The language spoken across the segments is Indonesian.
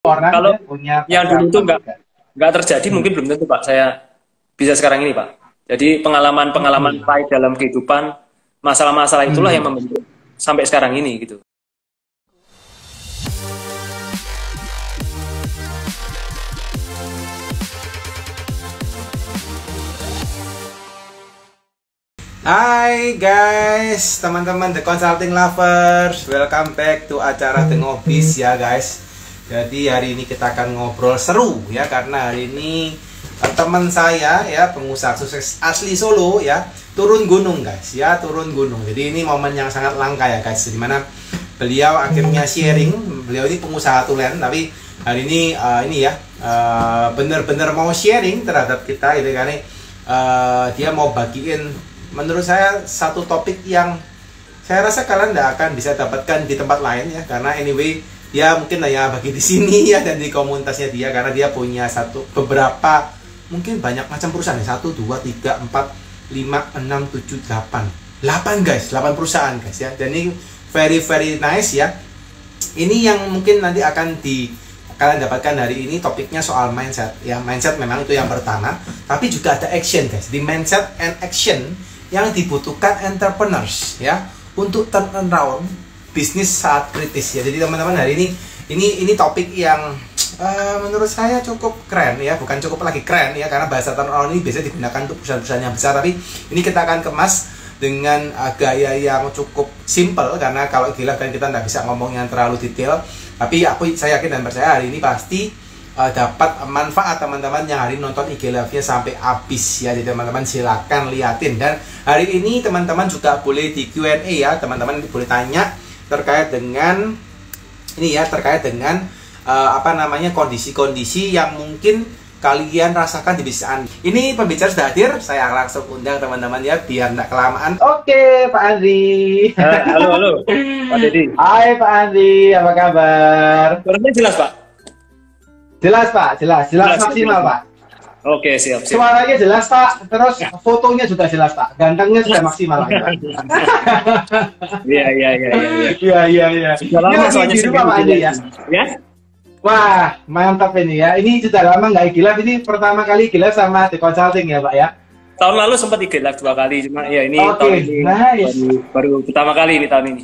orang kalau punya yang dulu itu nggak terjadi, mungkin belum tentu Pak saya bisa sekarang ini Pak. Jadi pengalaman-pengalaman pahit dalam kehidupan, masalah-masalah itulah yang membentuk sampai sekarang ini gitu. Hai guys, teman-teman The Consulting Lovers, welcome back to acara The Ngobis ya guys. Jadi hari ini kita akan ngobrol seru ya, karena hari ini teman saya ya, pengusaha sukses asli Solo ya, turun gunung guys ya, turun gunung. Jadi ini momen yang sangat langka ya guys, dimana beliau akhirnya sharing. Beliau ini pengusaha tulen, tapi hari ini bener-bener mau sharing terhadap kita gitu kan. Dia mau bagiin, menurut saya, satu topik yang saya rasa kalian tidak akan bisa dapatkan di tempat lain ya, karena anyway dia mungkin hanya bagi di sini ya, dan di komunitasnya dia, karena dia punya beberapa, mungkin banyak macam perusahaan ya, 1, 2, 3, 4, 5, 6, 7, 8 guys, 8 perusahaan guys ya, dan ini very nice ya. Ini yang mungkin nanti akan kalian dapatkan hari ini, topiknya soal mindset ya. Mindset memang itu yang pertama, tapi juga ada action guys. Di mindset and action yang dibutuhkan entrepreneurs ya, untuk turn around bisnis saat kritis ya. Jadi teman-teman, hari ini topik yang menurut saya cukup keren ya, bukan cukup lagi keren ya, karena bahasa turn around ini biasanya digunakan untuk perusahaan-perusahaan yang besar, tapi ini kita akan kemas dengan gaya yang cukup simple, karena kalau gila kan kita nggak bisa ngomong yang terlalu detail. Tapi saya yakin dan percaya hari ini pasti dapat manfaat teman-teman yang hari ini nonton IG live-nya sampai habis ya. Jadi teman-teman silakan liatin, dan hari ini teman-teman juga boleh di Q&A ya, teman-teman boleh tanya terkait dengan ini ya, terkait dengan kondisi-kondisi yang mungkin kalian rasakan di bisnis Anda. Ini pembicara sudah hadir, saya langsung undang teman-teman ya, biar tidak kelamaan. Oke, Pak Andri. Halo Pak Dedi. Hai Pak Andri, apa kabar? Suaranya jelas Pak? Jelas Pak, jelas maksimal Pak. Oke, siap. Suaranya jelas Pak, terus fotonya juga jelas Pak, gantengnya sudah maksimal Pak. Iya. Iya. Ini lagi di rumah Pak Andri ya? Ya? Wah, mantap ini ya. Ini sudah lama nggak IG Live, ini pertama kali IG Live sama The Consulting ya Pak ya? Tahun lalu sempat IG Live 2 kali, cuma ya ini tahun ini nice. baru pertama kali ini tahun ini.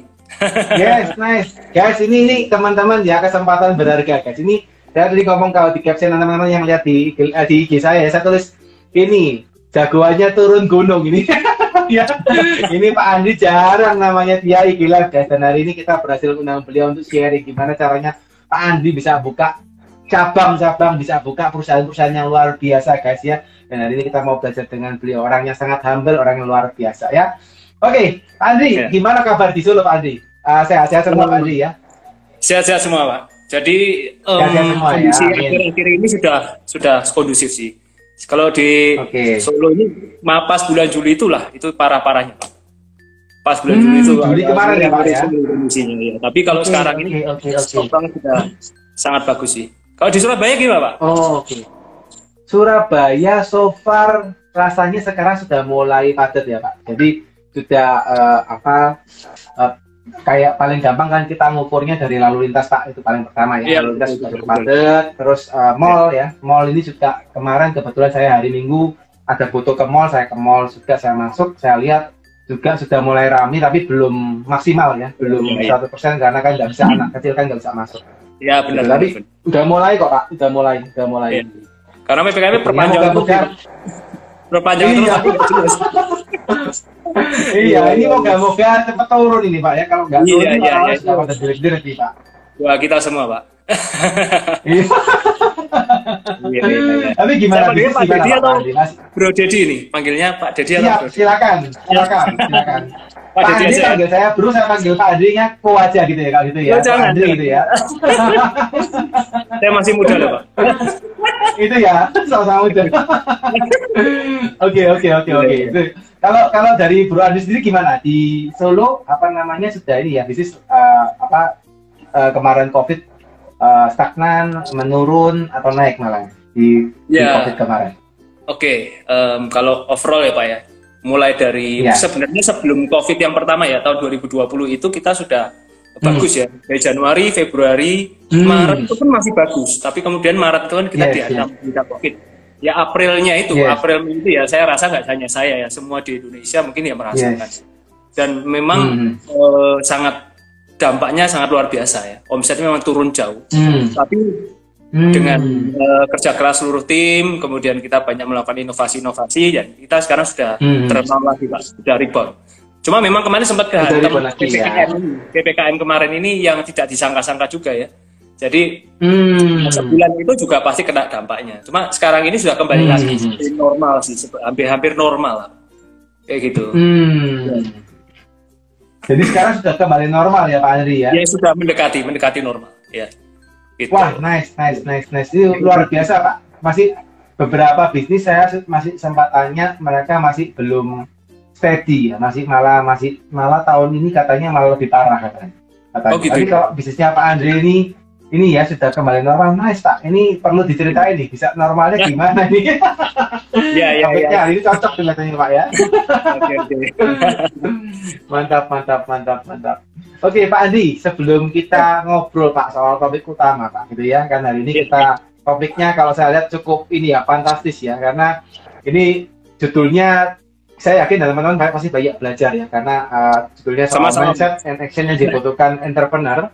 Yes, nice. Guys, ini teman-teman ya, kesempatan berharga guys. Ini saya tadi ngomong, kalau di caption teman-teman yang lihat di IG saya tulis ini, jagoannya turun gunung ini. Ya. Ini Pak Andri jarang namanya dia IG Live guys, dan hari ini kita berhasil undang beliau untuk sharing gimana caranya Pak Andri bisa buka cabang-cabang, bisa buka perusahaan-perusahaan yang luar biasa guys ya. Dan hari ini kita mau belajar dengan beliau, orangnya sangat humble, orang yang luar biasa ya. Oke, Pak Andri, gimana kabar di Solo Pak Andri? Sehat-sehat semua Pak Andri ya? Sehat-sehat semua Pak. Jadi kondisi akhir-akhir ini sudah kondusif sih. Kalau di Solo ini pas bulan Juli itulah, itu parah-parahnya Pak. Pas bulan Juli itu Juli kemarin ya Pak ya? Kondisinya, ya. Tapi kalau sekarang ini sudah sangat bagus sih. Kalau di Surabaya gimana Pak? Surabaya so far rasanya sekarang sudah mulai padat ya Pak. Jadi sudah kayak paling gampang kan kita ngukurnya dari lalu lintas Pak, itu paling pertama ya. Lalu lintas sudah padat, terus mall ya. Mall ini juga kemarin kebetulan saya hari Minggu ada foto ke mall, saya ke mall juga, saya masuk, saya lihat juga sudah mulai ramai, tapi belum maksimal ya, belum 100%, karena kan nggak bisa, anak kecil kan nggak bisa masuk. Ya benar. Tapi udah mulai kok Pak, udah mulai. Ya. Karena PPKM perpanjang terus. Iya, ini moga-moga cepat turun ini Pak ya. Kalau nggak turun ini sudah pada jelek-jelek nih Pak. Wah, kita semua Pak. Iya. Tapi gimana bisnis Pak Dedi atau Bro Dedi nih? Panggilnya Pak Dedi atau Bro? Silakan. Pak Dedi panggil saya Bro, saya panggil Pak Dedi-nya Ko aja gitu ya, kalau gitu ya. Jangan gitu ya. Saya masih muda loh Pak. Itu ya, sama-sama muda. Oke. Kalau dari Bro Andri sendiri gimana? Di Solo sudah ini ya, bisnis kemarin COVID stagnan, menurun atau naik malah di COVID kemarin? Kalau overall ya Pak ya, mulai dari sebenarnya sebelum COVID yang pertama ya, tahun 2020 itu kita sudah bagus ya. Dari Januari, Februari, Maret itu kan masih bagus. Tapi kemudian Maret itu kan kita dihantam berita COVID. Ya Aprilnya itu, April itu ya saya rasa nggak hanya saya ya, semua di Indonesia mungkin ya merasakan. Dan memang sangat dampaknya sangat luar biasa ya. Omsetnya memang turun jauh. Tapi dengan kerja keras seluruh tim, kemudian kita banyak melakukan inovasi-inovasi, dan kita sekarang sudah terkenal lagi Pak, sudah rebound. Cuma memang kemarin sempat kehantam PPKM kemarin ini yang tidak disangka-sangka juga ya. Jadi sebulan itu juga pasti kena dampaknya. Cuma sekarang ini sudah kembali lagi normal sih, hampir normal lah. Kayak gitu. Jadi sekarang sudah kembali normal ya Pak Andri ya? Ya sudah mendekati normal ya. Gitu. Wah, nice. Itu luar biasa Pak. Masih beberapa bisnis saya masih sempat tanya, mereka masih belum steady ya, malah tahun ini katanya malah lebih parah katanya. Oh, gitu. Tapi kalau bisnisnya Pak Andri ini ya sudah kembali normal, nice Pak. Ini perlu diceritain nih, bisa normalnya gimana nih? Ya. Ini cocok kelihatannya Pak ya. Mantap. Oke Pak Andi, sebelum kita ngobrol Pak soal topik utama Pak, gitu ya, kan hari ini kita topiknya kalau saya lihat cukup ini ya, fantastis ya, karena ini judulnya saya yakin teman-teman pasti banyak belajar ya, karena judulnya soal mindset and action yang dibutuhkan entrepreneur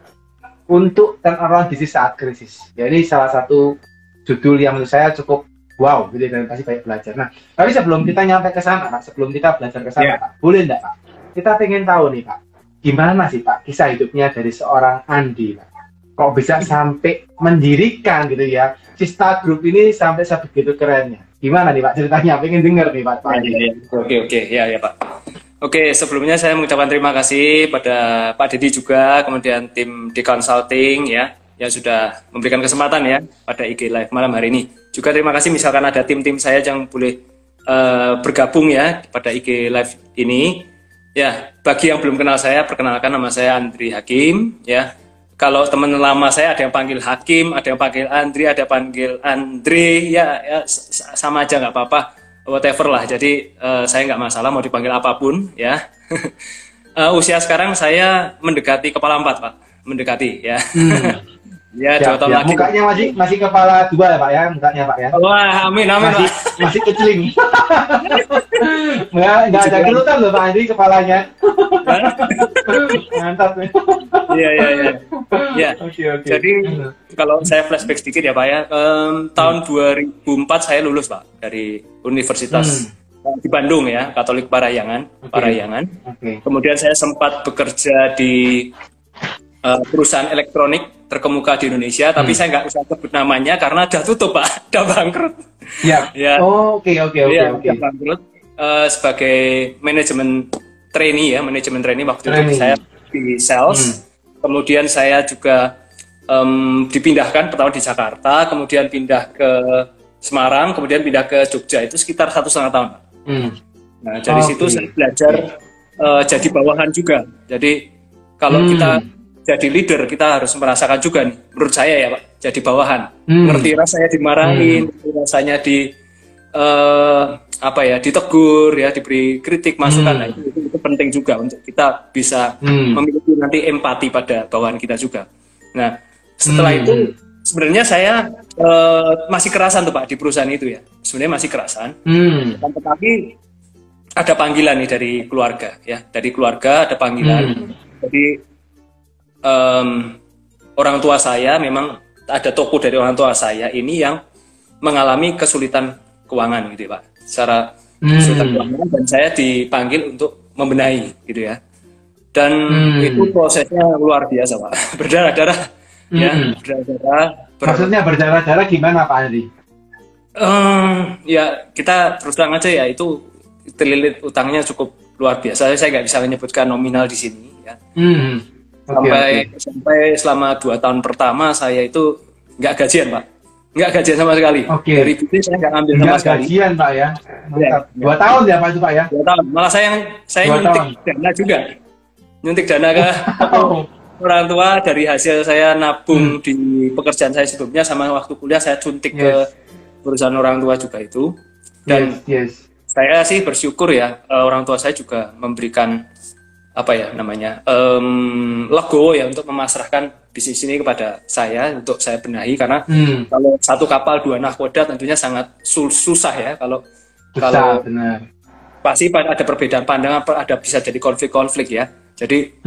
untuk turn around bisnis saat krisis. Jadi salah satu judul yang menurut saya cukup wow, gitu, dan pasti banyak belajar. Nah, tapi sebelum kita nyampe ke sana Pak, sebelum kita belajar ke sana Pak, boleh enggak Pak? Kita pengen tahu nih Pak, gimana sih Pak kisah hidupnya dari seorang Andi Pak? Kok bisa sampai mendirikan gitu ya Cista Group ini sampai sebegitu kerennya? Gimana nih Pak ceritanya? Pengen denger nih Pak. Oke, ya Pak. Oke, sebelumnya saya mengucapkan terima kasih pada Pak Dedi juga, kemudian tim di consulting ya, yang sudah memberikan kesempatan ya pada IG Live malam hari ini. Juga terima kasih misalkan ada tim-tim saya yang boleh bergabung ya pada IG Live ini. Ya, bagi yang belum kenal saya, perkenalkan nama saya Andri Hakim ya. Kalau teman lama saya ada yang panggil Hakim, ada yang panggil Andri, ada yang panggil Andre, ya sama aja nggak apa-apa, whatever lah. Jadi saya nggak masalah mau dipanggil apapun ya. Usia sekarang saya mendekati kepala 4 Pak, mendekati ya. Ya, 2 tahun lagi. Mukanya masih kepala 2 ya Pak ya, mukanya Pak ya. Wah, amin masih kecling. Nggak ada gerutan loh Pak Andi kepalanya. Mantap nih. Iya. Oke. Jadi kalau saya flashback sedikit ya Pak ya, tahun 2004 saya lulus Pak dari Universitas di Bandung ya, Katolik Parahyangan. Kemudian saya sempat bekerja di perusahaan elektronik terkemuka di Indonesia, tapi saya nggak usah sebut namanya karena udah tutup Pak, udah bangkrut. Ya. Oke. Bangkrut sebagai manajemen trainee waktu itu saya di sales. Kemudian saya juga dipindahkan pertama di Jakarta, kemudian pindah ke Semarang, kemudian pindah ke Jogja, itu sekitar 1,5 tahun. Nah dari situ saya belajar jadi bawahan juga. Jadi kalau kita jadi leader, kita harus merasakan juga nih, menurut saya ya Pak, jadi bawahan. Ngerti rasanya dimarahin, rasanya ditegur ya, diberi kritik, masukan. Nah, itu penting juga untuk kita bisa memiliki nanti empati pada bawahan kita juga. Nah, setelah itu sebenarnya saya masih kerasan tuh Pak di perusahaan itu ya. Sebenarnya masih kerasan. Tetapi ada panggilan nih dari keluarga ya. Dari keluarga ada panggilan. Jadi orang tua saya, memang ada tokoh dari orang tua saya ini yang mengalami kesulitan keuangan gitu ya Pak, secara kesulitan keuangan, dan saya dipanggil untuk membenahi gitu ya, dan itu prosesnya luar biasa Pak, berdarah-darah ya, berdarah-darah. Maksudnya berdarah-darah gimana Pak Andi? Ya kita terus terang aja ya, itu terlilit utangnya cukup luar biasa, saya nggak bisa menyebutkan nominal di sini ya. Sampai selama 2 tahun pertama saya itu nggak gajian Pak, nggak gajian sama sekali. Dari bisnis saya nggak ambil sama sekali. Gajian Pak ya. 2 tahun ya Pak itu Pak ya. 2 tahun. Malah saya nyuntik dana juga, nyuntik dana ke orang tua dari hasil saya nabung di pekerjaan saya sebelumnya, sama waktu kuliah saya suntik ke perusahaan orang tua juga itu. Dan saya sih bersyukur ya, orang tua saya juga memberikan apa ya namanya legowo ya untuk memasrahkan bisnis ini kepada saya untuk saya benahi, karena kalau satu kapal 2 nahkoda tentunya sangat susah ya, kalau benar. Pasti ada perbedaan pandangan, ada bisa jadi konflik-konflik ya. Jadi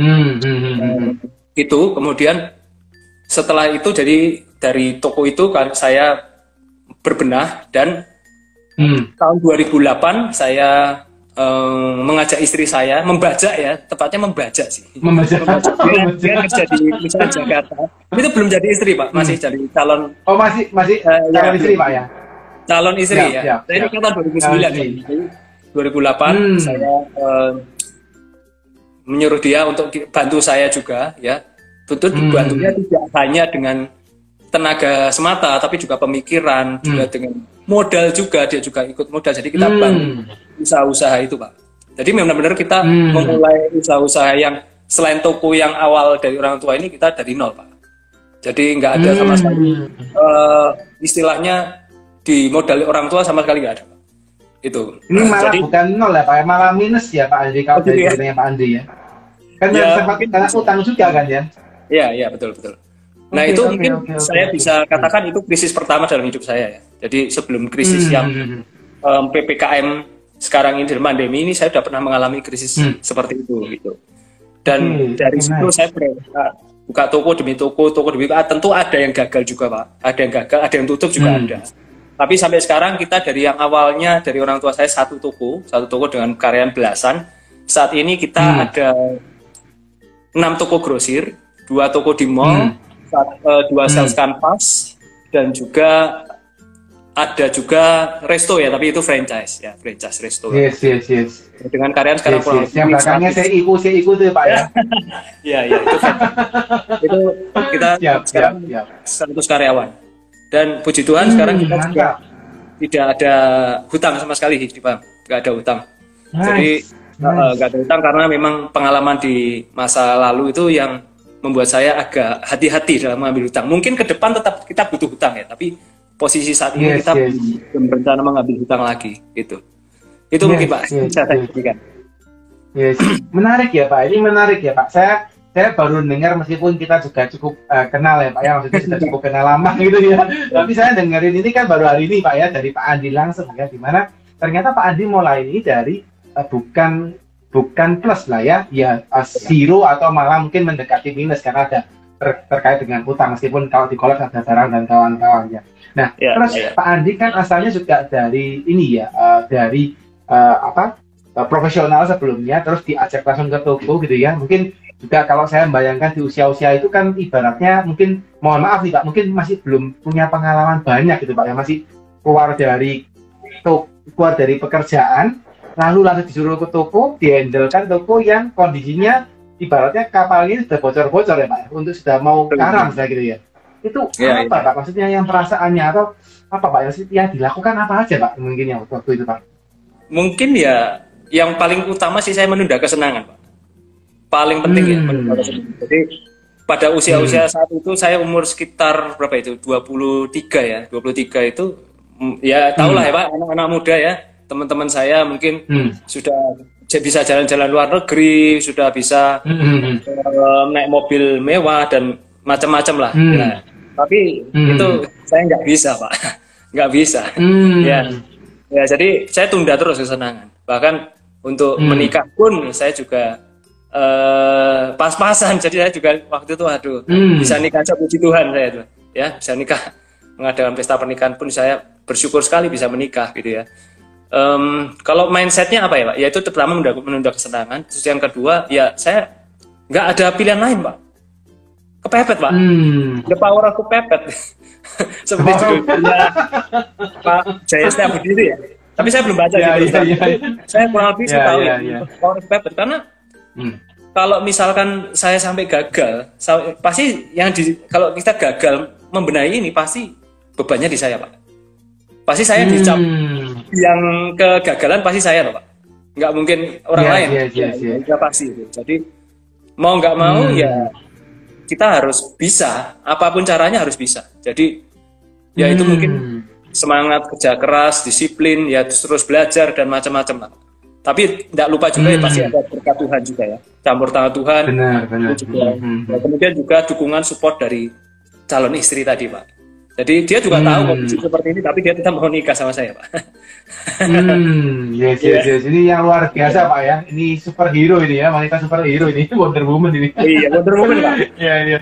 itu kemudian setelah itu jadi dari toko itu kan saya berbenah, dan tahun 2008 saya mengajak istri saya membajak ya, tepatnya membajak sih. Membajak. Dia kerja di misalnya Jakarta. Itu belum jadi istri Pak, masih jadi calon. Oh masih calon istri Pak ya. Calon istri ya. Saya ini kan tahun 2009 2008 saya menyuruh dia untuk bantu saya juga ya. Tentu bantunya tidak hanya dengan tenaga semata, tapi juga pemikiran, juga dengan modal juga, dia juga ikut modal. Jadi kita bangun usaha-usaha itu Pak. Jadi benar-benar kita memulai usaha-usaha yang selain toko yang awal dari orang tua ini, kita dari nol Pak. Jadi nggak ada sama sekali istilahnya dimodali orang tua sama sekali nggak ada Pak. Itu. Ini malah jadi, bukan nol ya Pak, malah minus ya Pak Andri, kalau dari ceritanya Pak Andri ya. Kan sempat karena utang juga kan ya. Iya betul. Nah itu mungkin saya bisa katakan itu krisis pertama dalam hidup saya ya. Jadi sebelum krisis yang PPKM sekarang ini, dalam pandemi ini, saya sudah pernah mengalami krisis seperti itu gitu. Dan dari situ saya buka toko demi toko demi tentu ada yang gagal juga Pak. Ada yang gagal, ada yang tutup juga ada. Tapi sampai sekarang kita dari yang awalnya dari orang tua saya satu toko dengan karyawan belasan, saat ini kita ada 6 toko grosir, 2 toko di mall, 2 sales canvas, dan juga ada juga resto ya, tapi itu franchise resto. Yes. Dengan karyawan sekarang kurang lebih. Yang belakangnya CIQ itu ya Pak ya. Iya itu kita sekarang 100 karyawan. Dan puji Tuhan sekarang kita juga tidak ada hutang sama sekali di Pak, nggak ada hutang. Jadi nggak ada hutang karena memang pengalaman di masa lalu itu yang membuat saya agak hati-hati dalam mengambil hutang. Mungkin ke depan tetap kita butuh hutang ya, tapi posisi saat ini kita belum berencana mengambil hutang lagi gitu. Itu mungkin Pak saya sampaikan. Menarik ya Pak, ini menarik ya Pak. Saya baru dengar, meskipun kita juga cukup kenal ya Pak ya, maksudnya sudah cukup kenal lama gitu ya. Tapi saya dengerin ini kan baru hari ini Pak ya, dari Pak Andi langsung ya, dimana ternyata Pak Andi mulai ini dari bukan plus lah ya, zero atau malah mungkin mendekati minus karena ada terkait dengan utang, meskipun kalau di kolek ada barang dan kawan-kawan ya. Nah, terus Pak Andi kan asalnya juga dari ini ya, dari profesional sebelumnya, terus diajak langsung ke toko gitu ya. Mungkin juga kalau saya membayangkan di usia-usia itu kan ibaratnya mungkin, mohon maaf nih Pak, mungkin masih belum punya pengalaman banyak gitu Pak ya, masih keluar dari pekerjaan, lalu langsung disuruh ke toko, dihandlekan toko yang kondisinya ibaratnya kapal ini sudah bocor-bocor ya Pak, untuk sudah mau karam saya gitu ya. Itu apa Pak? Maksudnya yang perasaannya atau apa Pak? Yang dilakukan apa aja Pak mungkin yang waktu itu Pak? Mungkin ya yang paling utama sih saya menunda kesenangan Pak. Paling penting ya menunda kesenangan. Jadi pada usia-usia saat itu saya umur sekitar berapa itu? 23 ya. 23 itu ya tahulah ya Pak, anak-anak muda ya. Teman-teman saya mungkin sudah bisa jalan-jalan luar negeri, sudah bisa naik mobil mewah dan macam-macam lah. Nah, tapi itu saya nggak bisa Pak, nggak bisa. Ya jadi saya tunda terus kesenangan. Bahkan untuk menikah pun saya juga pas-pasan. Jadi saya juga waktu itu bisa nikah aja puji Tuhan saya itu. Ya bisa nikah, mengadakan pesta pernikahan pun saya bersyukur sekali bisa menikah gitu ya. Kalau mindsetnya apa ya Pak? Ya itu pertama menunda kesenangan. Terus yang kedua ya saya nggak ada pilihan lain Pak. Kepepet Pak. The power of kepepet. Seperti judulnya Pak Jaya Setiabudi itu ya. Tapi saya belum baca Saya kurang lebih tahu power of kepepet karena kalau misalkan saya sampai gagal, pasti kalau kita gagal membenahi ini pasti bebannya di saya Pak. Pasti saya dicap yang kegagalan pasti saya loh Pak. Nggak mungkin orang lain. Ya pasti itu. Jadi mau nggak mau ya kita harus bisa, apapun caranya harus bisa. Jadi ya itu mungkin semangat kerja keras, disiplin, ya terus belajar dan macam-macam lah. Tapi tidak lupa juga ya pasti ada berkat Tuhan juga ya, campur tangan Tuhan. Benar. Juga, kemudian juga dukungan support dari calon istri tadi Pak. Jadi dia juga tahu kondisi seperti ini, tapi dia tetap mau nikah sama saya Pak. Yes. Ini yang luar biasa Pak ya. Ini superhero ini ya, wanita superhero ini, Wonder Woman ini. Iya, Wonder Woman Pak. Iya.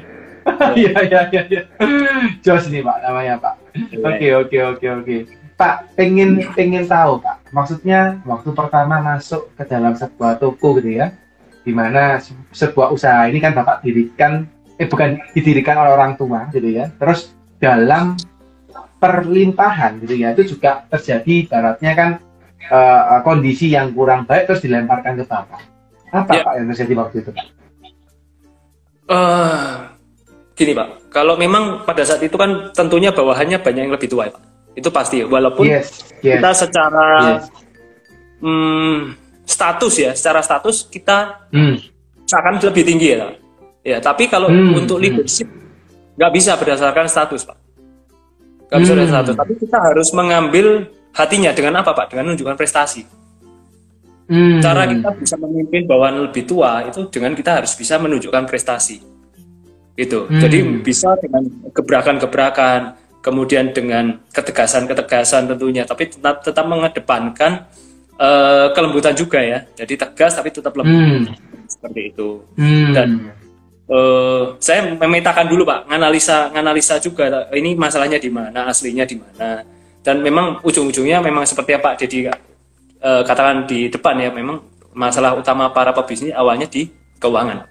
Iya. Jos nih Pak namanya Pak. Oke. Pak, pengen tahu Pak. Maksudnya waktu pertama masuk ke dalam sebuah toko gitu ya, di mana sebuah usaha ini kan Bapak bukan didirikan oleh orang tua gitu ya. Terus dalam perlimpahan gitu ya, itu juga terjadi baratnya kan kondisi yang kurang baik terus dilemparkan ke Bapak. Apa Pak yang terjadi waktu itu Pak? Gini Pak, kalau memang pada saat itu kan tentunya bawahannya banyak yang lebih tua ya Pak. Itu pasti, walaupun kita secara secara status kita seakan lebih tinggi ya. Ya, tapi kalau untuk leadership nggak bisa berdasarkan status Pak. Nggak bisa berdasarkan status, tapi kita harus mengambil hatinya dengan apa Pak? Dengan menunjukkan prestasi. Cara kita bisa memimpin bawahan lebih tua itu dengan kita harus bisa menunjukkan prestasi. Gitu. Jadi bisa dengan gebrakan-gebrakan, kemudian dengan ketegasan tentunya, tapi tetap mengedepankan kelembutan juga ya. Jadi tegas tapi tetap lembut. Seperti itu. Dan saya memetakan dulu Pak, nganalisa juga ini masalahnya di mana, aslinya di mana. Dan memang ujung-ujungnya memang seperti yang Pak Dedi katakan di depan ya, memang masalah utama para pebisnis awalnya di keuangan.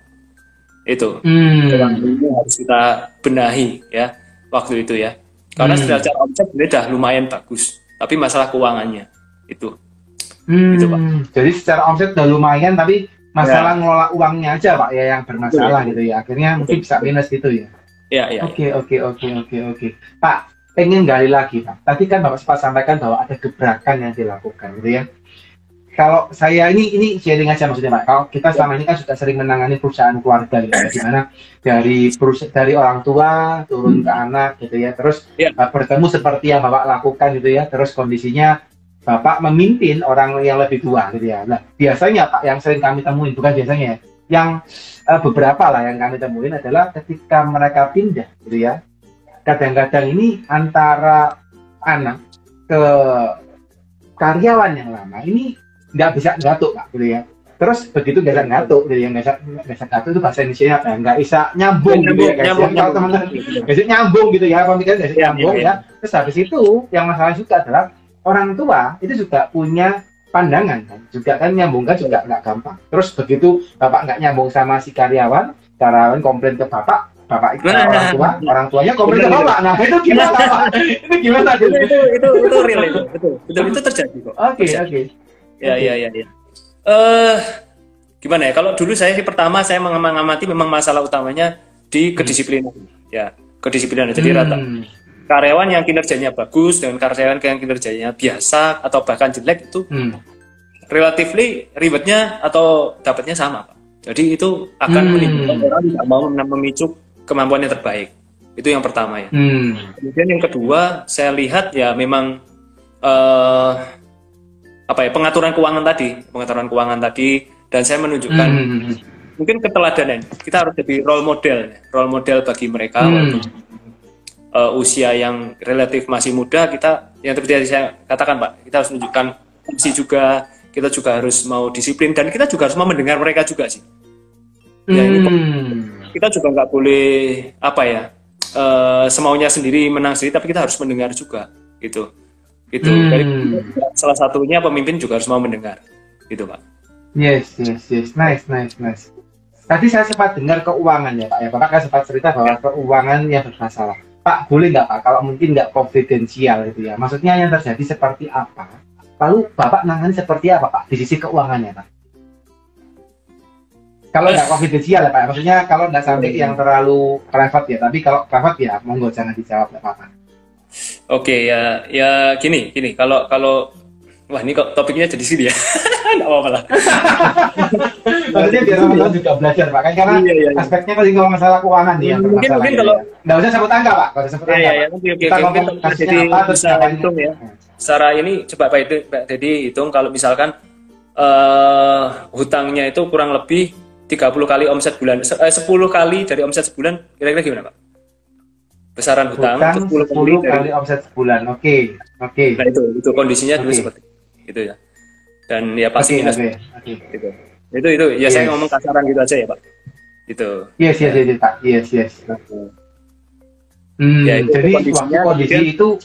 Itu. Keuangan ini harus kita benahi ya waktu itu ya. Karena secara omset sudah lumayan bagus, tapi masalah keuangannya itu. Itu Pak. Jadi secara omset udah lumayan, tapi masalah ngelola uangnya aja Pak ya yang bermasalah gitu ya. Akhirnya mungkin bisa minus gitu ya. Iya. Oke. Pak, pengen gali lagi Pak. Tadi kan Bapak sempat sampaikan bahwa ada gebrakan yang dilakukan gitu ya. Kalau saya ini sharing aja maksudnya Pak. Kalau kita selama ini kan sudah sering menangani perusahaan keluarga gitu ya, dimana dari orang tua turun ke anak gitu ya, terus bertemu seperti yang Bapak lakukan gitu ya, terus kondisinya Bapak memimpin orang yang lebih tua gitu ya. Nah biasanya Pak yang sering kami temuin, bukan biasanya ya, yang beberapa lah yang kami temuin adalah ketika mereka pindah gitu ya, kadang-kadang ini antara anak ke karyawan yang lama ini nggak bisa ngatuk Pak gitu ya. Terus begitu nggak bisa ngatuk gitu ya, nggak bisa ngatuk itu bahasa Indonesia apa ya, nggak bisa nyambung gitu ya guys. Kalau teman-teman nggak bisa nyambung gitu ya, pemikiran nggak bisa nyambung ya. Terus habis itu yang masalah juga adalah orang tua itu juga punya pandangan kan, juga kan nyambungkan juga nggak gampang. Terus begitu Bapak nggak nyambung sama si karyawan komplain ke Bapak itu orang tuanya komplain ke Bapak. Nah itu gimana Pak? Itu gimana? Itu real itu, betul terjadi kok. Oke. Ya. Gimana ya? Kalau dulu saya pertama saya mengamati memang masalah utamanya di kedisiplinan. Ya, kedisiplinan. Jadi rata karyawan yang kinerjanya bagus dengan karyawan yang kinerjanya biasa atau bahkan jelek itu relatively ribetnya atau dapatnya sama, Pak. Jadi itu akan menimbulkan orang tidak mau memicu kemampuan yang terbaik. Itu yang pertama ya. Kemudian yang kedua saya lihat ya memang pengaturan keuangan tadi dan saya menunjukkan mungkin keteladanan. Kita harus jadi role model bagi mereka walaupun usia yang relatif masih muda. Kita yang seperti saya katakan Pak, kita harus menunjukkan fungsi juga, kita juga harus mau disiplin dan kita juga harus mau mendengar mereka juga sih. Ya, ini kita juga nggak boleh semaunya sendiri menang sendiri, tapi kita harus mendengar juga gitu. Dari salah satunya pemimpin juga harus mau mendengar gitu Pak. Yes, nice. Tadi saya sempat dengar keuangan ya Pak ya, Bapak kan sempat cerita bahwa keuangan yang bermasalah. Pak boleh nggak Pak, kalau mungkin nggak konfidensial gitu ya, maksudnya yang terjadi seperti apa, lalu Bapak nangani seperti apa Pak di sisi keuangannya Pak? Kalau nggak konfidensial ya Pak, maksudnya kalau nggak sampai yang terlalu private ya, tapi kalau private ya monggo jangan dijawab nggak apa-apa. Oke, ya gini kalau wah ini kok topiknya jadi sini ya. Nggak apa-apa lah. Maksudnya biar teman-teman juga belajar Pak, kan karena aspeknya kalau ngomong masalah keuangan nih yang bermasalah. Mungkin kalau nggak usah sebut angka Pak, kalau sebut angka. Kita ngomong kasusnya apa terus hitung ya. Secara ini coba Pak Dedi hitung kalau misalkan hutangnya itu kurang lebih 30 kali omset bulan, 10 kali dari omset sebulan, kira-kira gimana Pak? Besaran hutang 10 kali omset sebulan. Oke. Nah itu kondisinya dulu seperti itu ya. Dan ya pasti minus. Gitu. Itu ya saya ngomong kasaran gitu aja ya Pak. Gitu. Yes Pak. Yes. Ya, itu jadi waktu kondisi itu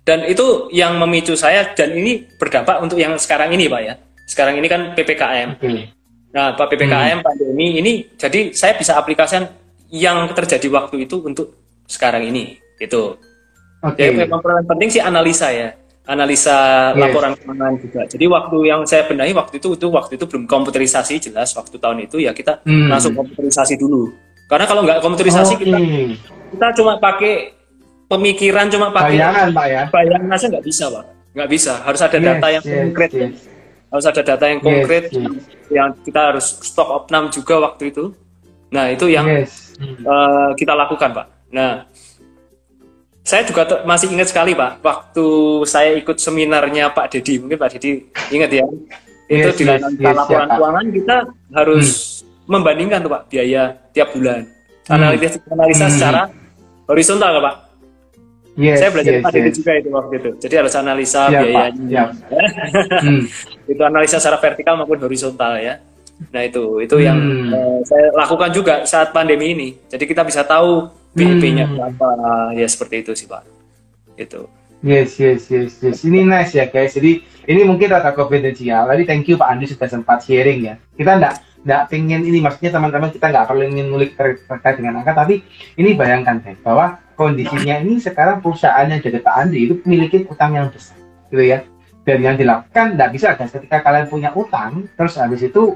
dan itu yang memicu saya, dan ini berdampak untuk yang sekarang ini Pak ya. Sekarang ini kan PPKM. Nah, Pak PPKM pandemi ini, jadi saya bisa aplikasikan yang terjadi waktu itu untuk sekarang ini. Itu. Jadi yang paling penting sih analisa ya. Analisa laporan keuangan juga. Jadi waktu yang saya benahi waktu itu belum komputerisasi jelas. Waktu tahun itu ya kita langsung komputerisasi dulu. Karena kalau nggak komputerisasi kita cuma pakai pemikiran, cuma pakai bayangan Pak ya. Bayangan aja nggak bisa Pak. Nggak bisa. Harus ada data yang konkret. Harus ada data yang konkret yang kita harus stok opnam juga waktu itu. Nah itu yang kita lakukan Pak. Nah saya juga masih ingat sekali Pak, waktu saya ikut seminarnya Pak Dedi, mungkin Pak Dedi ingat ya, itu di laporan keuangan kita harus membandingkan tuh Pak biaya tiap bulan, analisa secara horizontal Pak. Saya belajar Pak Dedi juga itu waktu itu, jadi harus analisa biayanya, itu analisa secara vertikal maupun horizontal ya. Nah itu yang saya lakukan juga saat pandemi ini, jadi kita bisa tahu BIP-nya berapa, ya seperti itu sih Pak. Itu. Yes. Ini nice ya guys. Jadi ini mungkin rata konfidensial. Tadi thank you Pak Andi sudah sempat sharing ya. Kita nggak pengen ini, maksudnya teman-teman kita nggak perlu ingin ngulik terkait dengan angka, tapi ini bayangkan guys bahwa kondisinya ini sekarang perusahaan yang jadi Pak Andi itu memiliki utang yang besar, gitu ya. Dan yang dilakukan nggak bisa guys, ketika kalian punya utang, terus habis itu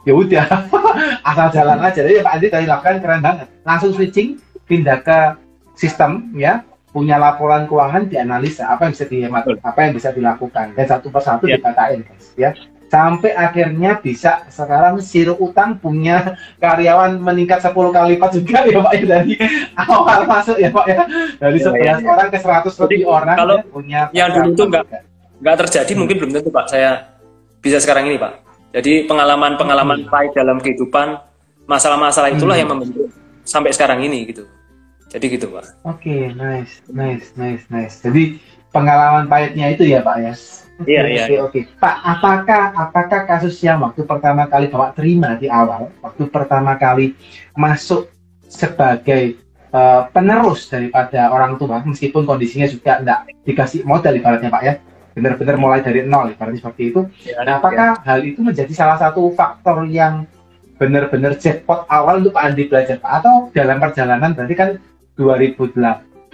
ya udah asal jalan aja. Jadi Pak Andi tadi lakukan keren banget. Langsung switching, pindah ke sistem ya, punya laporan keuangan, dianalisa apa yang bisa dihemat, apa yang bisa dilakukan, dan satu persatu dikatain guys ya, sampai akhirnya bisa sekarang zero utang, punya karyawan meningkat 10 kali lipat juga ya Pak ya, dari awal masuk ya Pak ya, dari 11 orang ke 100 lebih orang. Kalau ya, punya yang dulu itu nggak terjadi mungkin belum tentu Pak saya bisa sekarang ini Pak. Jadi pengalaman pahit dalam kehidupan, masalah-masalah itulah yang membentuk sampai sekarang ini gitu. Jadi gitu Pak. Oke, nice. Jadi pengalaman pahitnya itu ya Pak ya. Oke. Pak, apakah kasus yang waktu pertama kali Bapak terima di awal, waktu pertama kali masuk sebagai penerus daripada orang tua, meskipun kondisinya juga enggak dikasih modal ibaratnya Pak ya, benar-benar mulai dari nol ibaratnya seperti itu. Nah, apakah hal itu menjadi salah satu faktor yang benar-benar jackpot awal untuk Pak Andi belajar Pak? Atau dalam perjalanan berarti kan 2008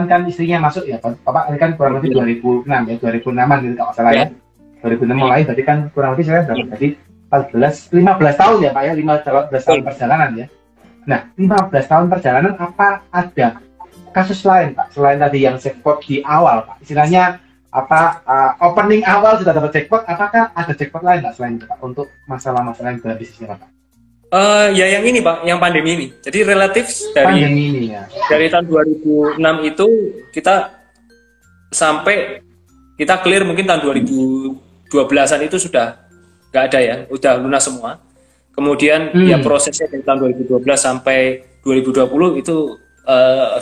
kan istrinya masuk ya Bapak, kan kurang lebih 2006 ya, 2006an gitu kalau salah ya. 2006 mulai berarti kan kurang lebih saya berapa tadi, 15 tahun ya Pak ya, 15 tahun perjalanan ya. Nah 15 tahun perjalanan, apa ada kasus lain Pak selain tadi yang jackpot di awal Pak, istilahnya apa, opening awal sudah dapat jackpot, apakah ada jackpot lain Pak selain itu Pak untuk masalah-masalah yang dalam bisnisnya Pak? Ya yang ini Pak, yang pandemi ini. Jadi relatif dari pandemi ini, ya. Dari tahun 2006 itu kita sampai kita clear mungkin tahun 2012-an itu sudah nggak ada ya, udah lunas semua. Kemudian ya prosesnya dari tahun 2012 sampai 2020 itu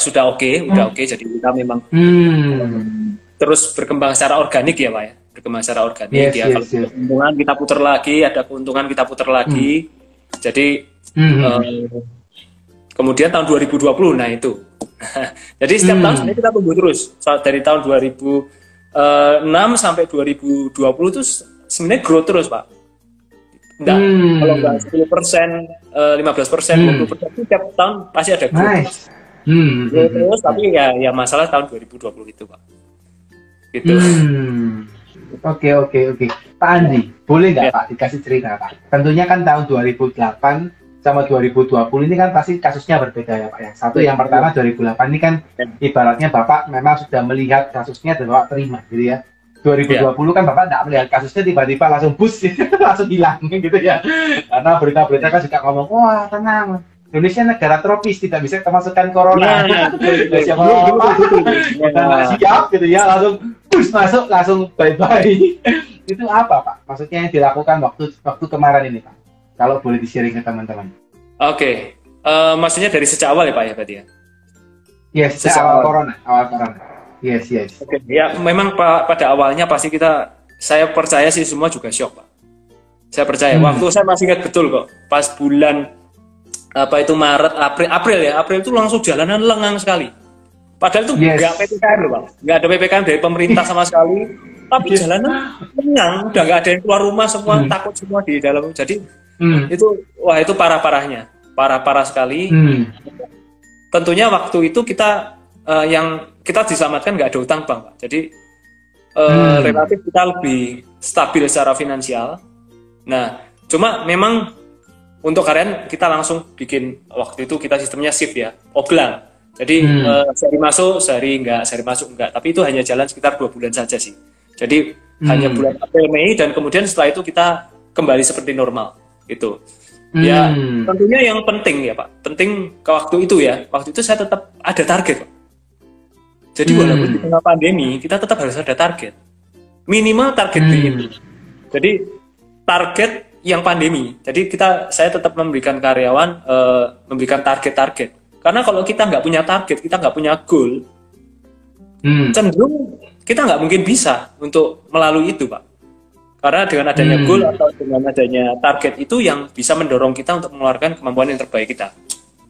sudah oke. Jadi kita memang terus berkembang secara organik ya Pak ya, berkembang secara organik ya. Kalau keuntungan kita putar lagi, ada keuntungan kita putar lagi. Jadi kemudian tahun 2020, nah itu. Jadi setiap tahun sebenarnya kita tumbuh terus. Dari tahun 2006 sampai 2020 itu sebenarnya growth terus Pak. Enggak, kalau enggak 10%, 15%, 20% setiap tahun pasti ada growth. Terus, tapi ya masalah tahun 2020 itu Pak. Gitu. Oke. Pak Andi, boleh nggak Pak dikasih cerita Pak? Tentunya kan tahun 2008 sama 2020 ini kan pasti kasusnya berbeda ya Pak ya. Satu yang pertama 2008 ini kan ibaratnya Bapak memang sudah melihat kasusnya dan Bapak terima gitu ya. 2020 kan Bapak nggak melihat kasusnya, tiba-tiba langsung bus langsung hilang gitu ya. Karena berita-berita kan juga ngomong, wah tenang, Indonesia negara tropis, tidak bisa kemasukan corona. Siap gitu ya, langsung push masuk, langsung bye-bye. Itu apa Pak? Maksudnya yang dilakukan waktu kemarin ini Pak? Kalau boleh di-sharing ke teman-teman. Oke. Maksudnya dari sejak awal ya Pak ya berarti ya? Yes, sejak awal corona. Yes. Oke. Ya memang pada awalnya pasti saya percaya sih semua juga shock Pak. Saya percaya. Waktu saya masih ingat betul kok. Pas bulan Maret, April itu langsung jalanan lengang sekali. Padahal itu nggak PPKM loh Pak. Nggak ada PPKM dari pemerintah sama sekali. Tapi jalanan lengang. Udah nggak ada yang keluar rumah, semua takut semua di dalam. Jadi itu parah-parahnya. Parah sekali. Tentunya waktu itu yang kita diselamatkan nggak ada utang bank Pak. Jadi relatif kita lebih stabil secara finansial. Nah, cuma memang untuk karyawan kita langsung bikin waktu itu kita sistemnya shift ya, oglang. Jadi sehari masuk, sehari masuk enggak. Tapi itu hanya jalan sekitar 2 bulan saja sih. Jadi hanya bulan April, Mei, dan kemudian setelah itu kita kembali seperti normal. Gitu. Ya, tentunya yang penting ya Pak. Penting ke waktu itu saya tetap ada target Pak. Jadi walaupun di tengah pandemi, kita tetap harus ada target. Minimal target itu. Jadi target yang pandemi. Jadi saya tetap memberikan karyawan memberikan target-target. Karena kalau kita nggak punya target, kita nggak punya goal, cenderung kita nggak mungkin bisa untuk melalui itu, Pak. Karena dengan adanya goal atau dengan adanya target itu yang bisa mendorong kita untuk mengeluarkan kemampuan yang terbaik kita,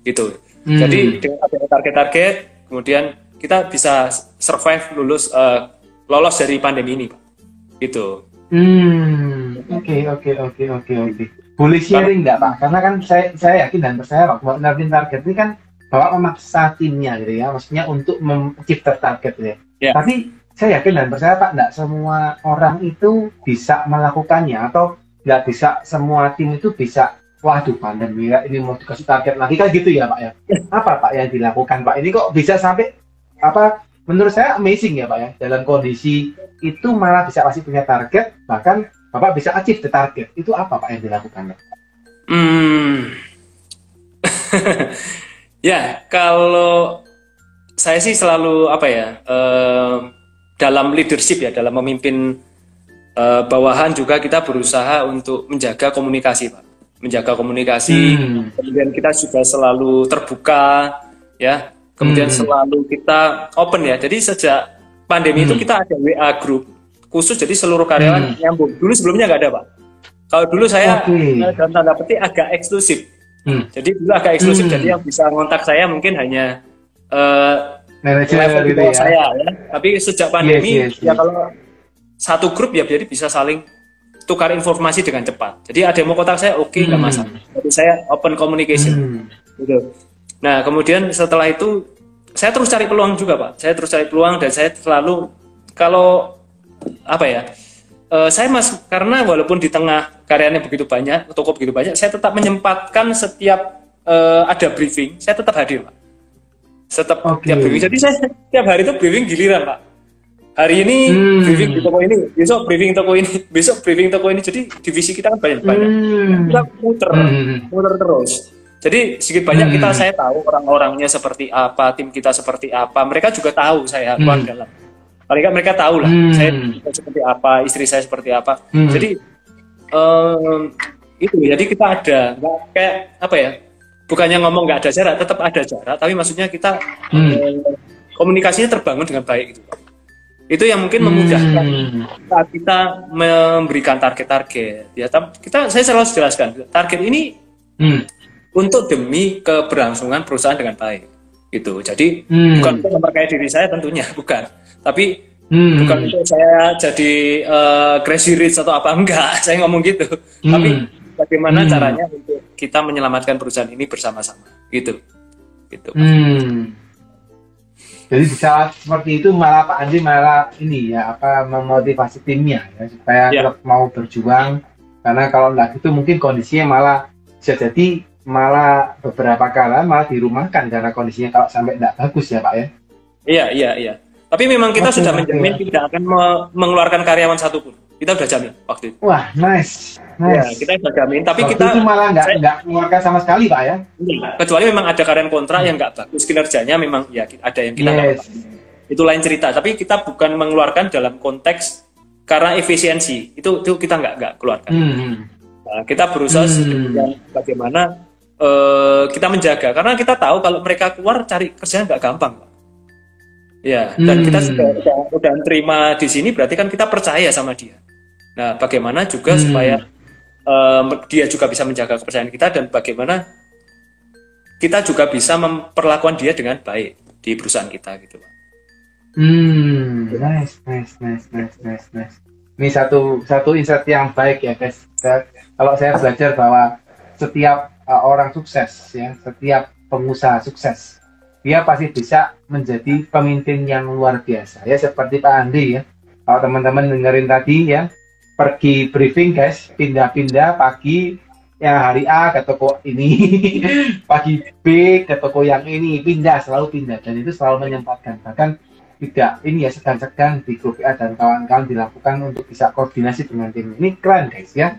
gitu. Jadi dengan adanya target-target, kemudian kita bisa survive, lolos dari pandemi ini, Pak. Gitu. Oke. Boleh sharing nggak Pak? Karena kan saya yakin dan percaya Pak, menerapkan target ini kan Bapak memaksa timnya gitu ya, maksudnya untuk mencipta target ya. Yeah. Tapi saya yakin dan percaya Pak, nggak semua orang itu bisa melakukannya, atau nggak bisa semua tim itu bisa, waduh pandemi ya, ini mau dikasih target lagi kan gitu ya Pak ya. Apa Pak yang dilakukan Pak? Ini kok bisa sampai menurut saya amazing ya Pak ya, dalam kondisi itu malah bisa masih punya target, bahkan Bapak bisa achieve the target. Itu apa Pak yang dilakukan? Ya, kalau saya sih selalu dalam leadership ya, dalam memimpin bawahan juga kita berusaha untuk menjaga komunikasi Pak. Menjaga komunikasi, kemudian kita juga selalu terbuka ya. Kemudian selalu kita open ya. Jadi sejak pandemi itu kita ada WA group khusus, jadi seluruh karyawan nyambung. Dulu sebelumnya nggak ada Pak. Kalau dulu saya dalam tanda petik agak eksklusif. Jadi dulu agak eksklusif, jadi yang bisa ngontak saya mungkin hanya manajer gitu ya. Saya ya. Tapi sejak pandemi ya kalau satu grup ya jadi bisa saling tukar informasi dengan cepat. Jadi ada yang mau kontak saya, oke, nggak masalah. Jadi saya open communication. Gitu. Nah, kemudian setelah itu saya terus cari peluang juga, Pak. Saya terus cari peluang dan saya selalu karena walaupun di tengah karyanya begitu banyak, toko begitu banyak, saya tetap menyempatkan setiap ada briefing, saya tetap hadir, Pak. Tiap briefing. Jadi saya tiap hari itu briefing giliran, Pak. Hari ini briefing di toko ini, besok briefing toko ini, besok briefing toko ini. Jadi divisi kita kan banyak-banyak. Kita muter terus. Jadi sedikit banyak saya tahu orang-orangnya seperti apa, tim kita seperti apa. Mereka juga tahu saya keluar dalam. Paling nggak mereka tahu lah saya seperti apa, istri saya seperti apa. Jadi itu. Jadi kita ada, nggak kayak bukannya ngomong nggak ada jarak, tetap ada jarak. Tapi maksudnya kita komunikasinya terbangun dengan baik gitu. Itu yang mungkin memudahkan saat kita memberikan target-target. Ya, saya selalu jelaskan target ini. Untuk demi keberlangsungan perusahaan dengan baik, gitu. Jadi bukan untuk memperkaya diri saya tentunya, bukan. Tapi bukan untuk saya jadi crazy rich atau apa, enggak. Saya ngomong gitu. Tapi bagaimana caranya untuk kita menyelamatkan perusahaan ini bersama-sama, gitu. Jadi bisa seperti itu, malah Pak Andi memotivasi timnya ya, supaya tetap mau berjuang. Karena kalau enggak gitu mungkin kondisinya malah bisa jadi beberapa kali malah dirumahkan karena kondisinya kalau sampai tidak bagus ya Pak ya. Iya. Tapi memang kita sudah menjamin tidak akan mengeluarkan karyawan satupun. Kita sudah jamin waktu itu. Wah, nice. Ya, kita bisa jamin. Tapi waktu kita itu malah nggak mengeluarkan sama sekali, Pak ya. Kecuali memang ada karyawan kontrak yang nggak bagus kinerjanya, memang ya ada yang kita dapat. Itu lain cerita. Tapi kita bukan mengeluarkan dalam konteks karena efisiensi. Itu kita nggak keluarkan. Nah, kita berusaha bagaimana kita menjaga. Karena kita tahu kalau mereka keluar cari kerjaan nggak gampang, Pak. Ya, dan kita sudah terima di sini, berarti kan kita percaya sama dia. Nah, bagaimana juga supaya dia juga bisa menjaga kepercayaan kita, dan bagaimana kita juga bisa memperlakukan dia dengan baik di perusahaan kita gitu, Pak. Nice. Ini satu insight yang baik ya, guys. Kalau saya belajar bahwa setiap orang sukses ya, setiap pengusaha sukses, dia pasti bisa menjadi pemimpin yang luar biasa ya, seperti Pak Andi ya. Kalau teman-teman dengerin tadi ya, pergi briefing guys, pindah-pindah pagi ya, hari A ke toko ini, pagi B ke toko yang ini, selalu pindah, dan itu selalu menyempatkan. Bahkan tidak ini ya, segan-segan di grup A dan kawan-kawan dilakukan untuk bisa koordinasi dengan tim. Ini keren guys ya.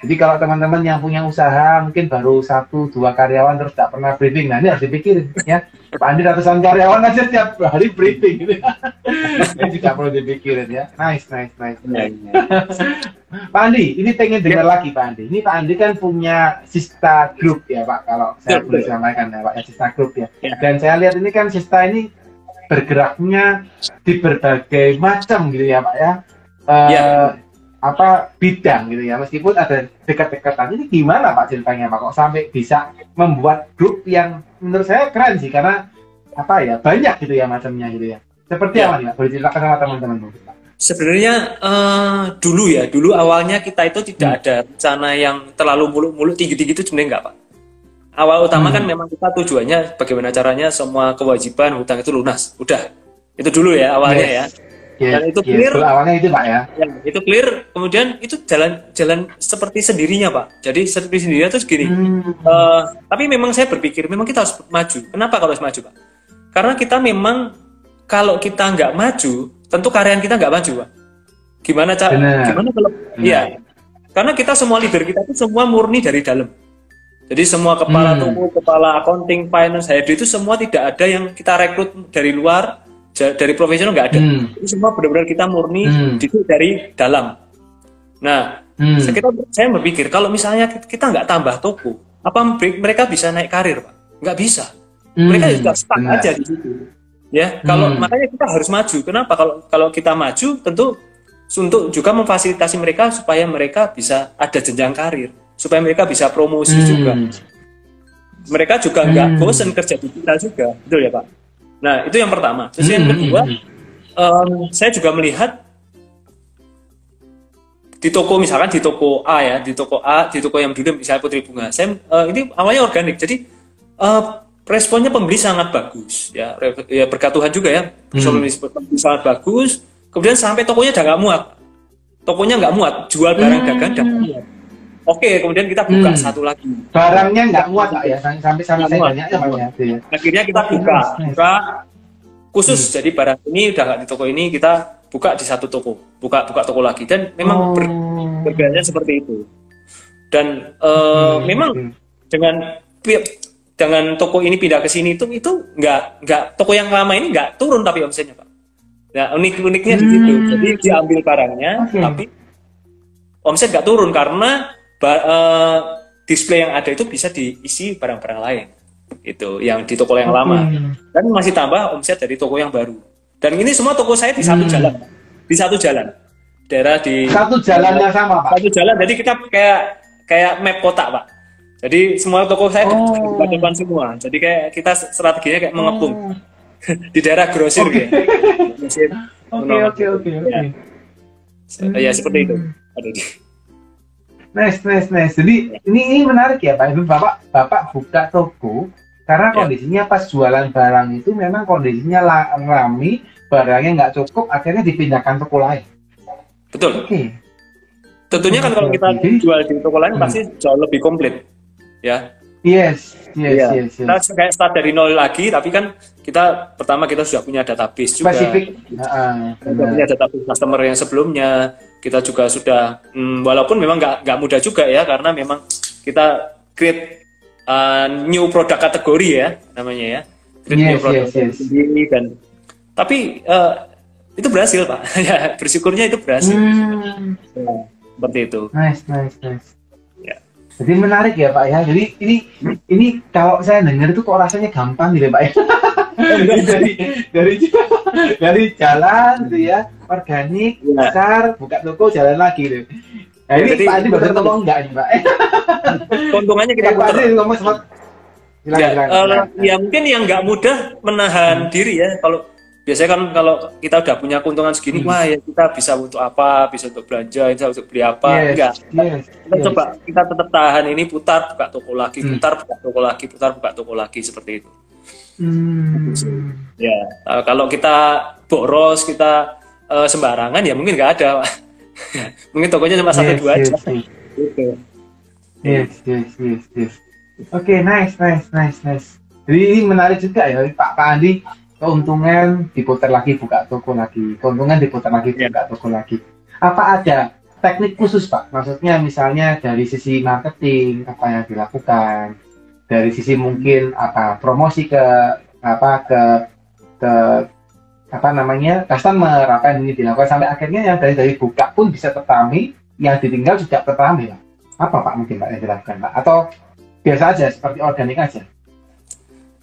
Jadi kalau teman-teman yang punya usaha mungkin baru 1-2 karyawan terus tidak pernah briefing, nah ini harus dipikirin ya. Pak Andi ratusan karyawan aja tiap hari briefing gitu. Ini juga perlu dipikirin ya. Nice. Pak Andi, ini pengen dengar lagi Pak Andi. Ini Pak Andi kan punya Sista Group ya Pak, kalau saya boleh sampaikan ya Pak, ya Sista Group ya. Dan saya lihat ini kan Sista ini bergeraknya di berbagai macam gitu ya Pak ya. Bidang gitu ya, meskipun ada dekat-dekatan. Ini gimana Pak ceritanya Pak, kok sampai bisa membuat grup yang menurut saya keren sih, karena banyak gitu ya macamnya gitu ya. Seperti apa nih Pak, boleh ceritakan sama teman-teman Pak? Sebenarnya dulu awalnya kita itu tidak ada rencana yang terlalu muluk-muluk tinggi-tinggi, itu sebenarnya enggak Pak. Awal utama kan memang kita tujuannya bagaimana caranya semua kewajiban hutang itu lunas, udah itu dulu ya awalnya ya. Dan itu clear, awalnya itu Pak ya. Itu clear, kemudian itu jalan seperti sendirinya Pak. Jadi seperti sendirinya terus gini. Tapi memang saya berpikir memang kita harus maju. Kenapa kalau harus maju Pak? Karena kita memang kalau kita nggak maju, tentu karyawan kita nggak maju Pak. Gimana kalau? Iya. Karena kita semua leader kita itu semua murni dari dalam. Jadi semua kepala toko, kepala accounting, finance, HRD itu semua tidak ada yang kita rekrut dari luar. Dari profesional nggak ada, itu semua benar-benar kita murni didik dari dalam. Nah, saya berpikir kalau misalnya kita nggak tambah toko, apa mereka bisa naik karir Pak? Nggak bisa. Mereka juga stuck aja di situ. Ya, makanya kita harus maju. Kenapa? Kalau kita maju, tentu untuk juga memfasilitasi mereka supaya mereka bisa ada jenjang karir, supaya mereka bisa promosi juga. Mereka juga nggak bosan kerja di kita juga, betul ya Pak? Nah, itu yang pertama. Terus yang kedua, saya juga melihat di toko, misalkan di toko A ya, di toko yang dulu misalnya Putri Bunga. Ini awalnya organik, jadi responnya pembeli sangat bagus ya berkat Tuhan juga ya. Pembeli sangat bagus. Kemudian sampai tokonya udah nggak muat. Tokonya nggak muat, jual barang dagang udah nggak muat. Oke, kemudian kita buka satu lagi. Barangnya nggak muat Pak ya, sampai banyak ya. Akhirnya kita buka khusus. Jadi barang ini udah nggak di toko ini, kita buka di satu toko, buka toko lagi, dan memang bergeraknya seperti itu. Dan memang dengan toko ini pindah ke sini itu nggak toko yang lama ini nggak turun tapi omsetnya Pak. Nah uniknya di situ. Jadi diambil barangnya, tapi omset nggak turun karena display yang ada itu bisa diisi barang-barang lain, itu yang di toko yang lama, dan masih tambah omset dari toko yang baru. Dan ini semua toko saya di satu jalan, daerah di satu jalan yang sama Pak. Satu jalan, jadi kita kayak map kotak Pak. Jadi semua toko saya depan semua. Jadi kayak kita strateginya kayak mengepung di daerah grosir gitu. Oke. Ya seperti itu. Nice. Jadi ini menarik ya Pak. Itu Bapak buka toko karena kondisinya pas jualan barang itu memang kondisinya rame, barangnya nggak cukup, akhirnya dipindahkan toko lain. Betul. Tentunya kan kalau kita jual di toko lain pasti jauh lebih komplit, ya. Yes. Kita kayak start dari nol lagi, tapi kan kita pertama kita sudah punya database juga. Spesifik. Kita punya database customer yang sebelumnya. kita juga sudah walaupun memang nggak mudah juga ya, karena memang kita create new product kategori ya namanya ya, create new product sendiri dan tapi itu berhasil Pak. Ya bersyukurnya itu berhasil. Ya, seperti itu. Nice. Ya. Jadi menarik ya Pak ya. Jadi ini kalau saya dengar itu kok rasanya gampang gitu Pak ya. dari jalan gitu ya, organik, besar, buka toko, jalan lagi gitu. Nah ini jadi, Pak Andi betul ngomong enggak nih Pak? Keuntungannya kita Pak Andi ngomong sempat. Ya mungkin yang nggak mudah menahan diri ya. Kalau biasanya kan kalau kita udah punya keuntungan segini, wah ya kita bisa untuk apa, bisa untuk belanja, bisa untuk beli apa, enggak. Kita coba kita tetap tahan ini, putar buka toko lagi, putar buka toko lagi, putar buka toko lagi seperti itu. Ya, kalau kita boros, kita sembarangan ya mungkin nggak ada. Mungkin tokonya cuma 1-2 aja. Gitu. Yes. Oke, nice. Jadi ini menarik juga ya Pak Andi. Keuntungan diputar lagi buka toko lagi, keuntungan diputar lagi buka toko lagi. Apa ada teknik khusus Pak? Maksudnya misalnya dari sisi marketing apa yang dilakukan, dari sisi mungkin apa promosi ke customer apa yang ini dilakukan sampai akhirnya yang dari buka pun bisa tertami, yang ditinggal juga tertami Pak. Apa Pak mungkin Pak yang dilakukan Pak? Atau biasa aja seperti organik aja?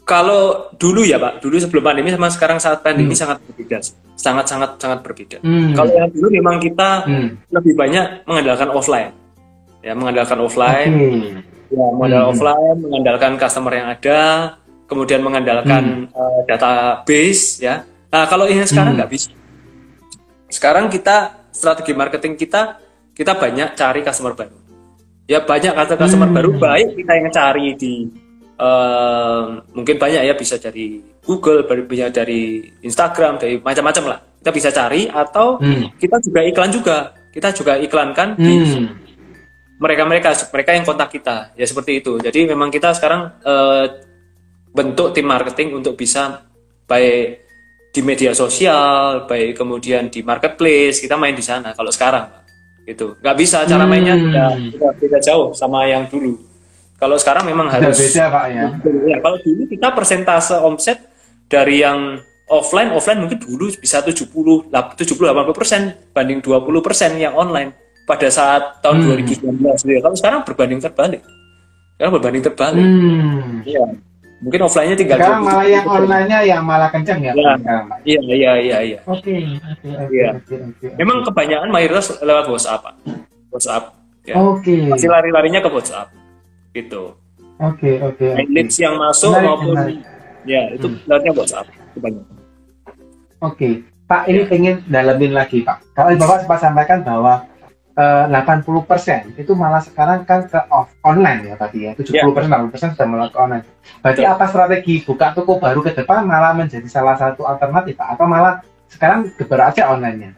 Kalau dulu ya Pak, dulu sebelum pandemi sama sekarang saat pandemi sangat berbeda, sangat berbeda. Kalau yang dulu memang kita lebih banyak mengandalkan offline, ya mengandalkan offline, mengandalkan customer yang ada, kemudian mengandalkan database, ya. Nah kalau ini sekarang nggak bisa. Sekarang kita strategi marketing kita banyak cari customer baru. Ya banyak customer baru, baik kita yang cari di mungkin banyak ya, bisa dari Google, bisa dari Instagram, dari macam-macam lah. Kita bisa cari atau kita juga iklankan di mereka yang kontak kita ya, seperti itu. Jadi memang kita sekarang bentuk tim marketing untuk bisa baik di media sosial, baik kemudian di marketplace, kita main di sana. Kalau sekarang gitu nggak bisa, cara mainnya beda jauh sama yang dulu. Kalau sekarang memang harus beda Pak ya. Kalau dulu kita persentase omset dari yang offline mungkin dulu bisa 70-80% banding 20% yang online pada saat tahun 2019. Kalau sekarang berbanding terbalik. Iya. Mungkin offline-nya tinggal. Sekarang malah yang online-nya yang malah kencang ya. Iya. Oke. Memang kebanyakan mayoritas lewat WhatsApp. Ya. Masih lari-larinya ke WhatsApp. Gitu. Oke. Leads yang masuk maupun ya itu larinya WhatsApp kebanyakan. Oke. Pak ini pengen dalamin lagi Pak. Kalau Bapak sempat sampaikan bahwa 80% itu malah sekarang kan ke online ya tadi ya. 70% sudah mulai ke online. Berarti apa strategi buka toko baru ke depan malah menjadi salah satu alternatif Pak? Atau malah sekarang geber aja online-nya?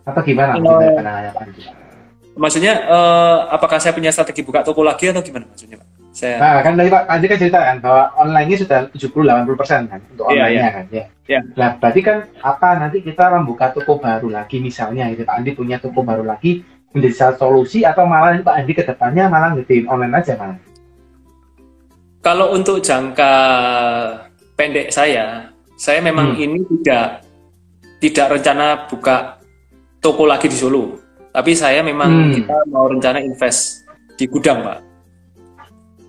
Atau gimana? Maksudnya apakah saya punya strategi buka toko lagi atau gimana maksudnya Pak? Nah kan tadi Pak Andi kan cerita kan bahwa online-nya sudah 70-80% kan untuk online-nya kan ya. Nah berarti kan apa nanti kita membuka toko baru lagi misalnya gitu Pak Andi punya toko baru lagi menjadi solusi atau malah Pak Andi ke depannya malah ngedein online aja malah? Kalau untuk jangka pendek saya memang ini tidak rencana buka toko lagi di Solo. Tapi saya memang kita mau rencana invest di gudang Pak.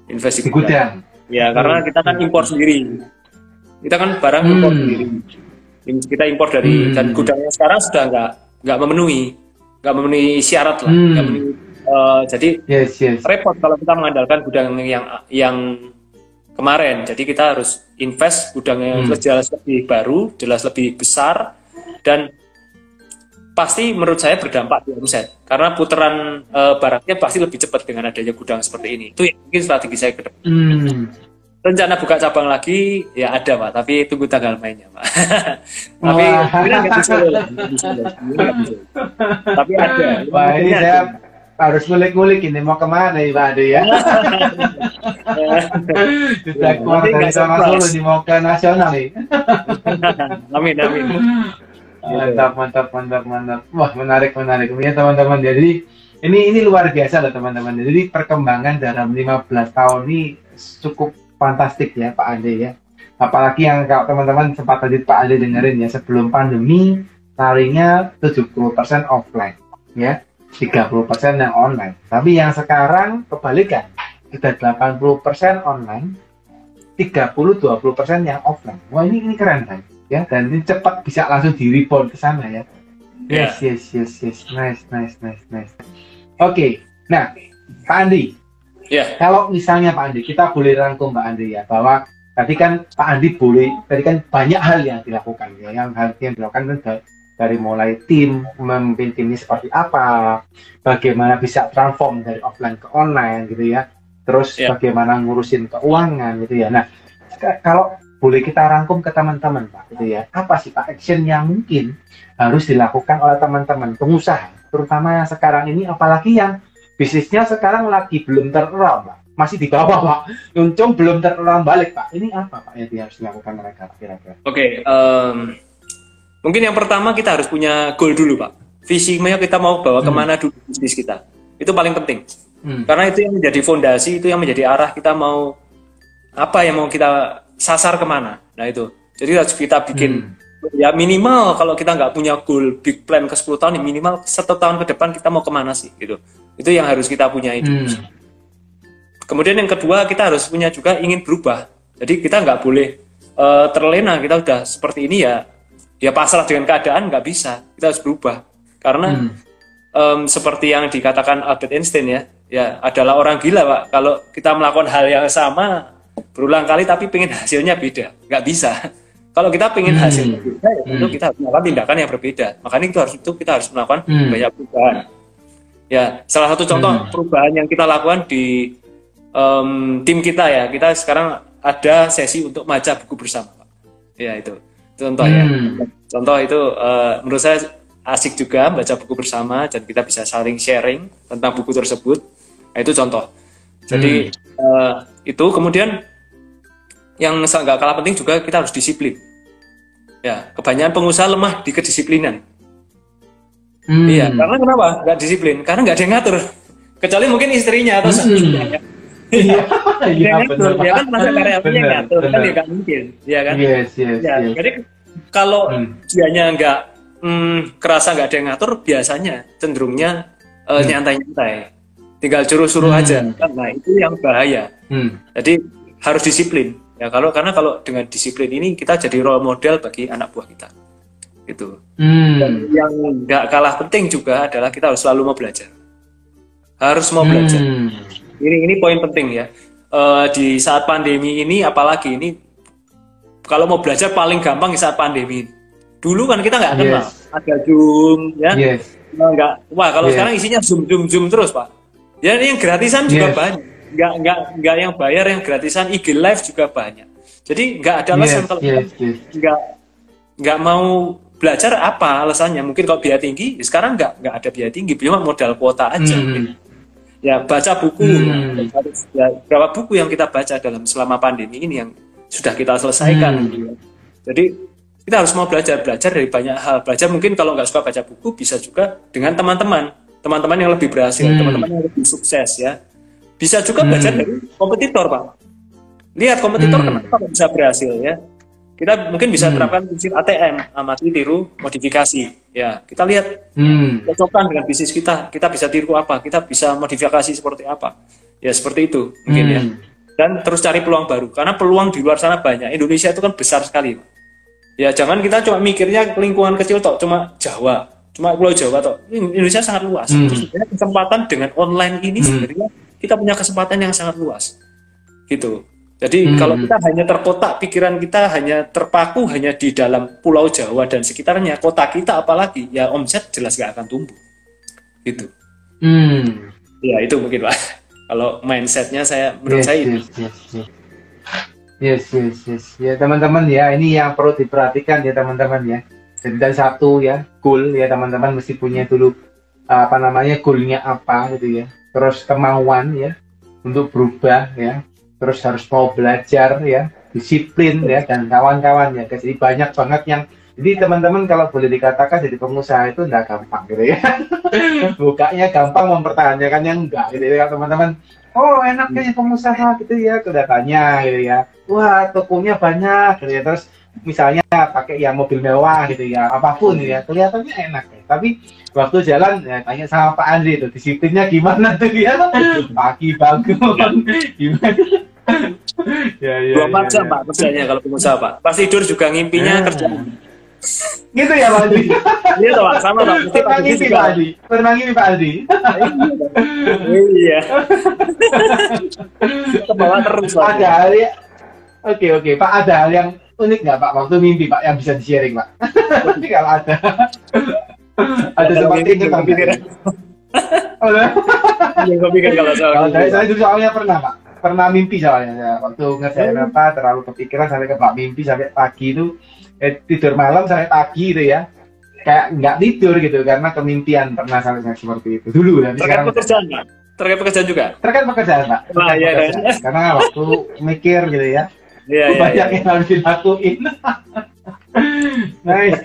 Invest di gudang. Ya karena kita kan impor sendiri. Kita kan barang impor sendiri. Kita impor dari dan gudangnya sekarang sudah nggak memenuhi syarat lah. Jadi repot kalau kita mengandalkan gudang yang kemarin. Jadi kita harus invest gudang yang jelas lebih baru, jelas lebih besar, dan pasti menurut saya berdampak di omset karena putaran barangnya pasti lebih cepat dengan adanya gudang seperti ini. Itu yang mungkin strategi saya ke depan. Rencana buka cabang lagi ya ada Pak, tapi tunggu tanggal mainnya Pak. Tapi nggak bisa. Tapi ada. Wah ini saya harus ngulik-ngulik ini mau kemana nih Pak Ade ya? Sudah keluar dari sama Solo mau ke nasional nih. Amin. Mantap, mantap, mantap, mantap. Wah, menarik, menarik. Ya teman-teman. Jadi ini luar biasa loh teman-teman. Jadi perkembangan dalam 15 tahun ini cukup fantastik ya Pak Ade ya. Apalagi yang kalau teman-teman sempat tadi Pak Ade dengerin ya, sebelum pandemi larinya 70% offline ya, 30% yang online. Tapi yang sekarang kebalikan, kita 80% online, 30-20% yang offline. Wah ini keren kan? Ya, dan ini cepat bisa langsung di rebound ke sana ya. Yes, nice. Oke, nah Pak Andi, kalau misalnya Pak Andi, kita boleh rangkum Pak Andi ya, bahwa tadi kan Pak Andi tadi kan banyak hal yang dilakukan ya, yang dilakukan kan dari mulai tim, memimpin tim ini seperti apa, bagaimana bisa transform dari offline ke online gitu ya, terus bagaimana ngurusin keuangan gitu ya. Nah, kalau boleh kita rangkum ke teman-teman Pak gitu ya, apa sih Pak action yang mungkin harus dilakukan oleh teman-teman pengusaha, terutama yang sekarang ini, apalagi yang bisnisnya sekarang lagi belum terulang Pak, masih di bawah Pak, untung belum terulang balik Pak, ini apa Pak yang harus dilakukan mereka kira-kira? Oke, mungkin yang pertama kita harus punya goal dulu Pak, visinya kita mau bawa kemana dulu bisnis kita, itu paling penting. Karena itu yang menjadi fondasi, itu yang menjadi arah kita mau apa yang mau kita sasar kemana. Nah itu, jadi harus kita bikin ya minimal, kalau kita nggak punya goal big plan ke 10 tahun, minimal 1 tahun ke depan kita mau kemana sih gitu. Itu yang harus kita punya itu. Kemudian yang kedua, kita harus punya juga ingin berubah. Jadi kita nggak boleh terlena, kita udah seperti ini ya pasrah dengan keadaan, nggak bisa. Kita harus berubah. Karena seperti yang dikatakan Albert Einstein ya adalah orang gila Pak. Kalau kita melakukan hal yang sama berulang kali tapi pengen hasilnya beda, nggak bisa. Kalau kita pengen hasilnya beda, ya tentu kita harus melakukan tindakan yang berbeda. Makanya kita harus melakukan banyak perubahan. Ya, salah satu contoh perubahan yang kita lakukan di tim kita ya, kita sekarang ada sesi untuk baca buku bersama Pak. Ya itu contoh ya. Contoh itu menurut saya asik juga, baca buku bersama dan kita bisa saling sharing tentang buku tersebut. Nah, itu contoh. Jadi itu kemudian yang nggak kalah penting juga, kita harus disiplin. Ya, kebanyakan pengusaha lemah di kedisiplinan. Iya, karena kenapa? Nggak disiplin, karena nggak ada yang ngatur. Kecuali mungkin istrinya atau suaminya. Iya, ngatur. Ya kan masa karyawannya ngatur, kan ya nggak mungkin, ya kan? Yes. Jadi kalau dianya nggak kerasa nggak ada yang ngatur, biasanya cenderungnya nyantai-nyantai, tinggal suruh aja. Nah itu yang bahaya. Jadi harus disiplin. Ya karena kalau dengan disiplin ini kita jadi role model bagi anak buah kita. Gitu. Dan yang nggak kalah penting juga adalah kita harus selalu mau belajar. Harus mau belajar. Ini poin penting ya. Di saat pandemi ini, apalagi ini, kalau mau belajar paling gampang di saat pandemi ini. Dulu kan kita nggak kenal, ada Zoom, ya. Wah kalau sekarang isinya Zoom terus Pak. Ya ini yang gratisan juga banyak. Nggak yang bayar, yang gratisan IG Live juga banyak. Jadi nggak ada alasan kalau nggak mau belajar, apa alasannya? Mungkin kalau biaya tinggi, sekarang nggak ada biaya tinggi, cuma modal kuota aja. Ya baca buku, ya, berapa buku yang kita baca selama pandemi ini yang sudah kita selesaikan. Jadi kita harus mau belajar dari banyak hal. Belajar mungkin kalau nggak suka baca buku, bisa juga dengan teman-teman yang lebih berhasil, teman-teman yang lebih sukses ya. Bisa juga belajar dari kompetitor Pak. Lihat kompetitor kenapa bisa berhasil ya. Kita mungkin bisa terapkan prinsip ATM, amati, tiru, modifikasi. Ya, kita lihat cocokkan dengan bisnis kita bisa tiru apa, kita bisa modifikasi seperti apa. Ya seperti itu mungkin ya. Dan terus cari peluang baru, karena peluang di luar sana banyak. Indonesia itu kan besar sekali Pak. Ya jangan kita cuma mikirnya lingkungan kecil toh, cuma Jawa, cuma Pulau Jawa toh. Indonesia sangat luas. Terus kesempatan dengan online ini sebenarnya kita punya kesempatan yang sangat luas, gitu. Jadi kalau kita hanya terkotak, pikiran kita hanya terpaku hanya di dalam Pulau Jawa dan sekitarnya, kota kita apalagi, ya omset jelas gak akan tumbuh, gitu. Ya itu mungkin Pak. Kalau mindsetnya menurut saya itu. Yes. Ya teman-teman ya, ini yang perlu diperhatikan ya teman-teman ya. Dan satu ya, goal ya teman-teman mesti punya dulu goalnya apa gitu ya. Terus kemauan ya untuk berubah ya, terus harus mau belajar ya, disiplin ya, dan kawan-kawan ya. Jadi banyak banget yang Jadi teman-teman kalau boleh dikatakan jadi pengusaha itu enggak gampang gitu ya. Bukanya gampang, mempertahankan yang enggak gitu ya teman-teman. Oh enak jadi pengusaha gitu ya, kelihatannya gitu ya. Wah tokonya banyak gitu ya. Terus misalnya pakai yang mobil mewah gitu ya, apapun gitu ya, kelihatannya enak ya. Tapi waktu jalan ya tanya sama Pak Andri itu disiplinnya gimana tuh ya. Pagi bangun gimana. Ya, 24 jam Pak kerjanya kalau pengusaha Pak. Pas tidur juga ngimpinya kerja. Gitu ya Pak Andri. Iya Pak, sama Pak. Pernah ngimpi Pak Andri. Pernah ngimpi Pak Andri. Iya. Kebawa terus Pak. Ada hal ya. Oke Pak, ada hal yang unik nggak Pak waktu mimpi Pak yang bisa di-sharing Pak? Nanti kalau ada. Ada seperti itu Pak. Yang gue pikir kalau soal. Saya dulu soalnya pernah Pak. Pernah mimpi soalnya ya. Waktu ngerjain apa terlalu kepikiran sampai ke Pak mimpi sampai pagi itu tidur malam sampai pagi gitu ya. Kayak nggak tidur gitu karena kemimpian pernah sampai seperti itu dulu. Terkait pekerjaan Pak? Terkait pekerjaan juga? Terkait pekerjaan Pak. Nah, iya. Karena waktu mikir gitu ya. Iya. Banyak yang harus dilakuin. Nice.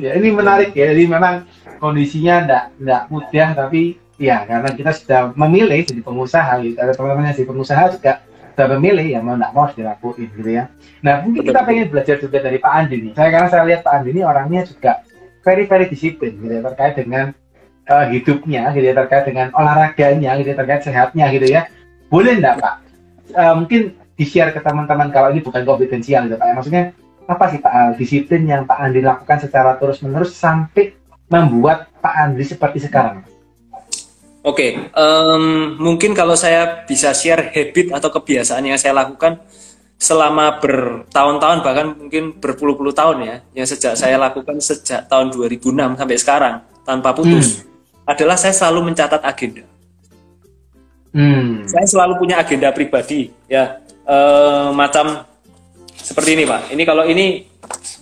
Ya, ini menarik ya. Jadi memang kondisinya nggak mudah tapi ya karena kita sudah memilih jadi pengusaha gitu. Ada teman-teman yang jadi pengusaha juga sudah memilih ya mau nggak mau harus dilakuin gitu ya. Nah mungkin kita pengen belajar juga dari Pak Andi nih. Karena saya lihat Pak Andi ini orangnya juga very disiplin gitu ya terkait dengan hidupnya gitu ya, terkait dengan olahraganya gitu ya, terkait sehatnya gitu ya. Boleh nggak Pak? Mungkin di-share ke teman-teman kalau ini bukan konfidensial gitu Pak. Maksudnya apa sih Pak disiplin yang Pak Andi lakukan secara terus-menerus sampai membuat Pak Andi seperti sekarang? Oke, mungkin kalau saya bisa share habit atau kebiasaan yang saya lakukan selama bertahun-tahun bahkan mungkin berpuluh-puluh tahun ya, yang sejak saya lakukan sejak tahun 2006 sampai sekarang tanpa putus, adalah saya selalu mencatat agenda. Saya selalu punya agenda pribadi ya, macam seperti ini Pak. Ini kalau ini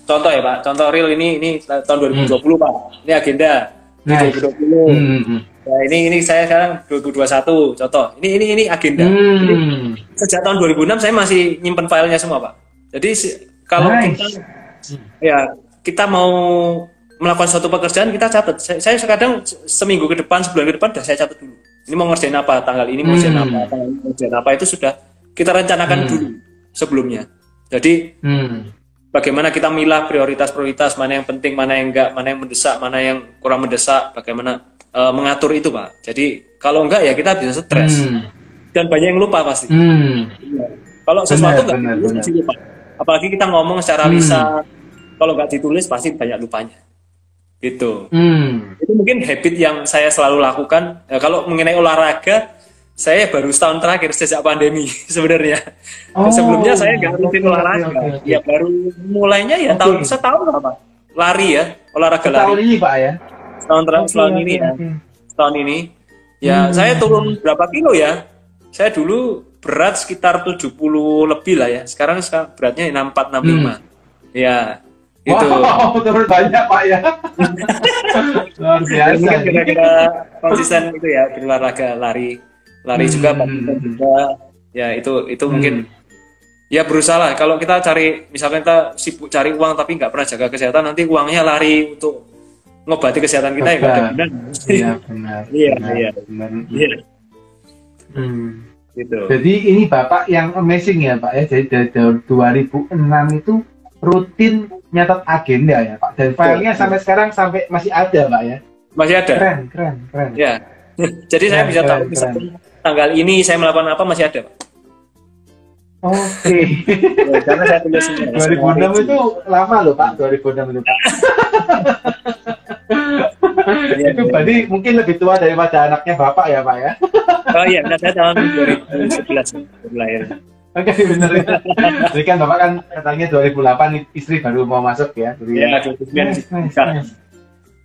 contoh ya Pak, contoh real ini tahun 2020 Pak. Ini agenda 2020. Ya, ini saya sekarang 2021 contoh. Ini agenda. Jadi, sejak tahun 2006 saya masih nyimpen filenya semua Pak. Jadi kalau kita mau melakukan suatu pekerjaan kita catat. Saya kadang seminggu ke depan, sebulan ke depan sudah saya catat dulu. Ini mau ngerjain apa, tanggal ini mau ngerjain apa, tanggal ini mau ngerjain apa, itu sudah kita rencanakan dulu sebelumnya. Jadi bagaimana kita milah prioritas-prioritas, mana yang penting, mana yang enggak, mana yang mendesak, mana yang kurang mendesak, bagaimana mengatur itu Pak. Jadi kalau enggak ya kita bisa stres dan banyak yang lupa pasti. Kalau sesuatu enggak ditulis lupa. Apalagi kita ngomong secara lisan, kalau enggak ditulis pasti banyak lupanya. Gitu. Itu mungkin habit yang saya selalu lakukan. Kalau mengenai olahraga, saya baru setahun terakhir sejak pandemi sebenarnya. Sebelumnya saya nggak rutin olahraga. Ya baru mulainya ya setahun apa? Lari ya, olahraga lari. Tahun ini Pak ya. Setahun ini ya. Setahun ini. Ya, saya turun berapa kilo ya? Saya dulu berat sekitar 70 lebih lah ya. Sekarang beratnya 64 65. Ya. Itu. Wow, turun banyak Pak ya. Luar biasa. Mungkin kira-kira konsisten itu ya berolahraga lari juga ya itu mungkin ya berusaha lah. Kalau kita cari misalkan kita sibuk cari uang tapi nggak pernah jaga kesehatan, nanti uangnya lari untuk ngobati kesehatan kita. Ya ada benar. Iya benar. Iya. Gitu. Jadi ini Bapak yang amazing ya Pak ya. Jadi dari tahun 2006 itu rutin nyatat agenda ya Pak. Dan filenya sampai sekarang masih ada Pak ya. Masih ada. Keren. Ya. Jadi saya bisa tahu misalkan tanggal ini saya melakukan apa masih ada Pak. Oke. Ya, karena saya tulis 2006 itu lama loh Pak. 2006 itu Pak. Itu berarti mungkin lebih tua daripada anaknya Bapak ya Pak ya. Oh iya, saya tahun 2011 lahir. Oke, benar ya. Jadi kan Bapak kan katanya 2008 istri baru mau masuk ya. Jadi ya, 2009.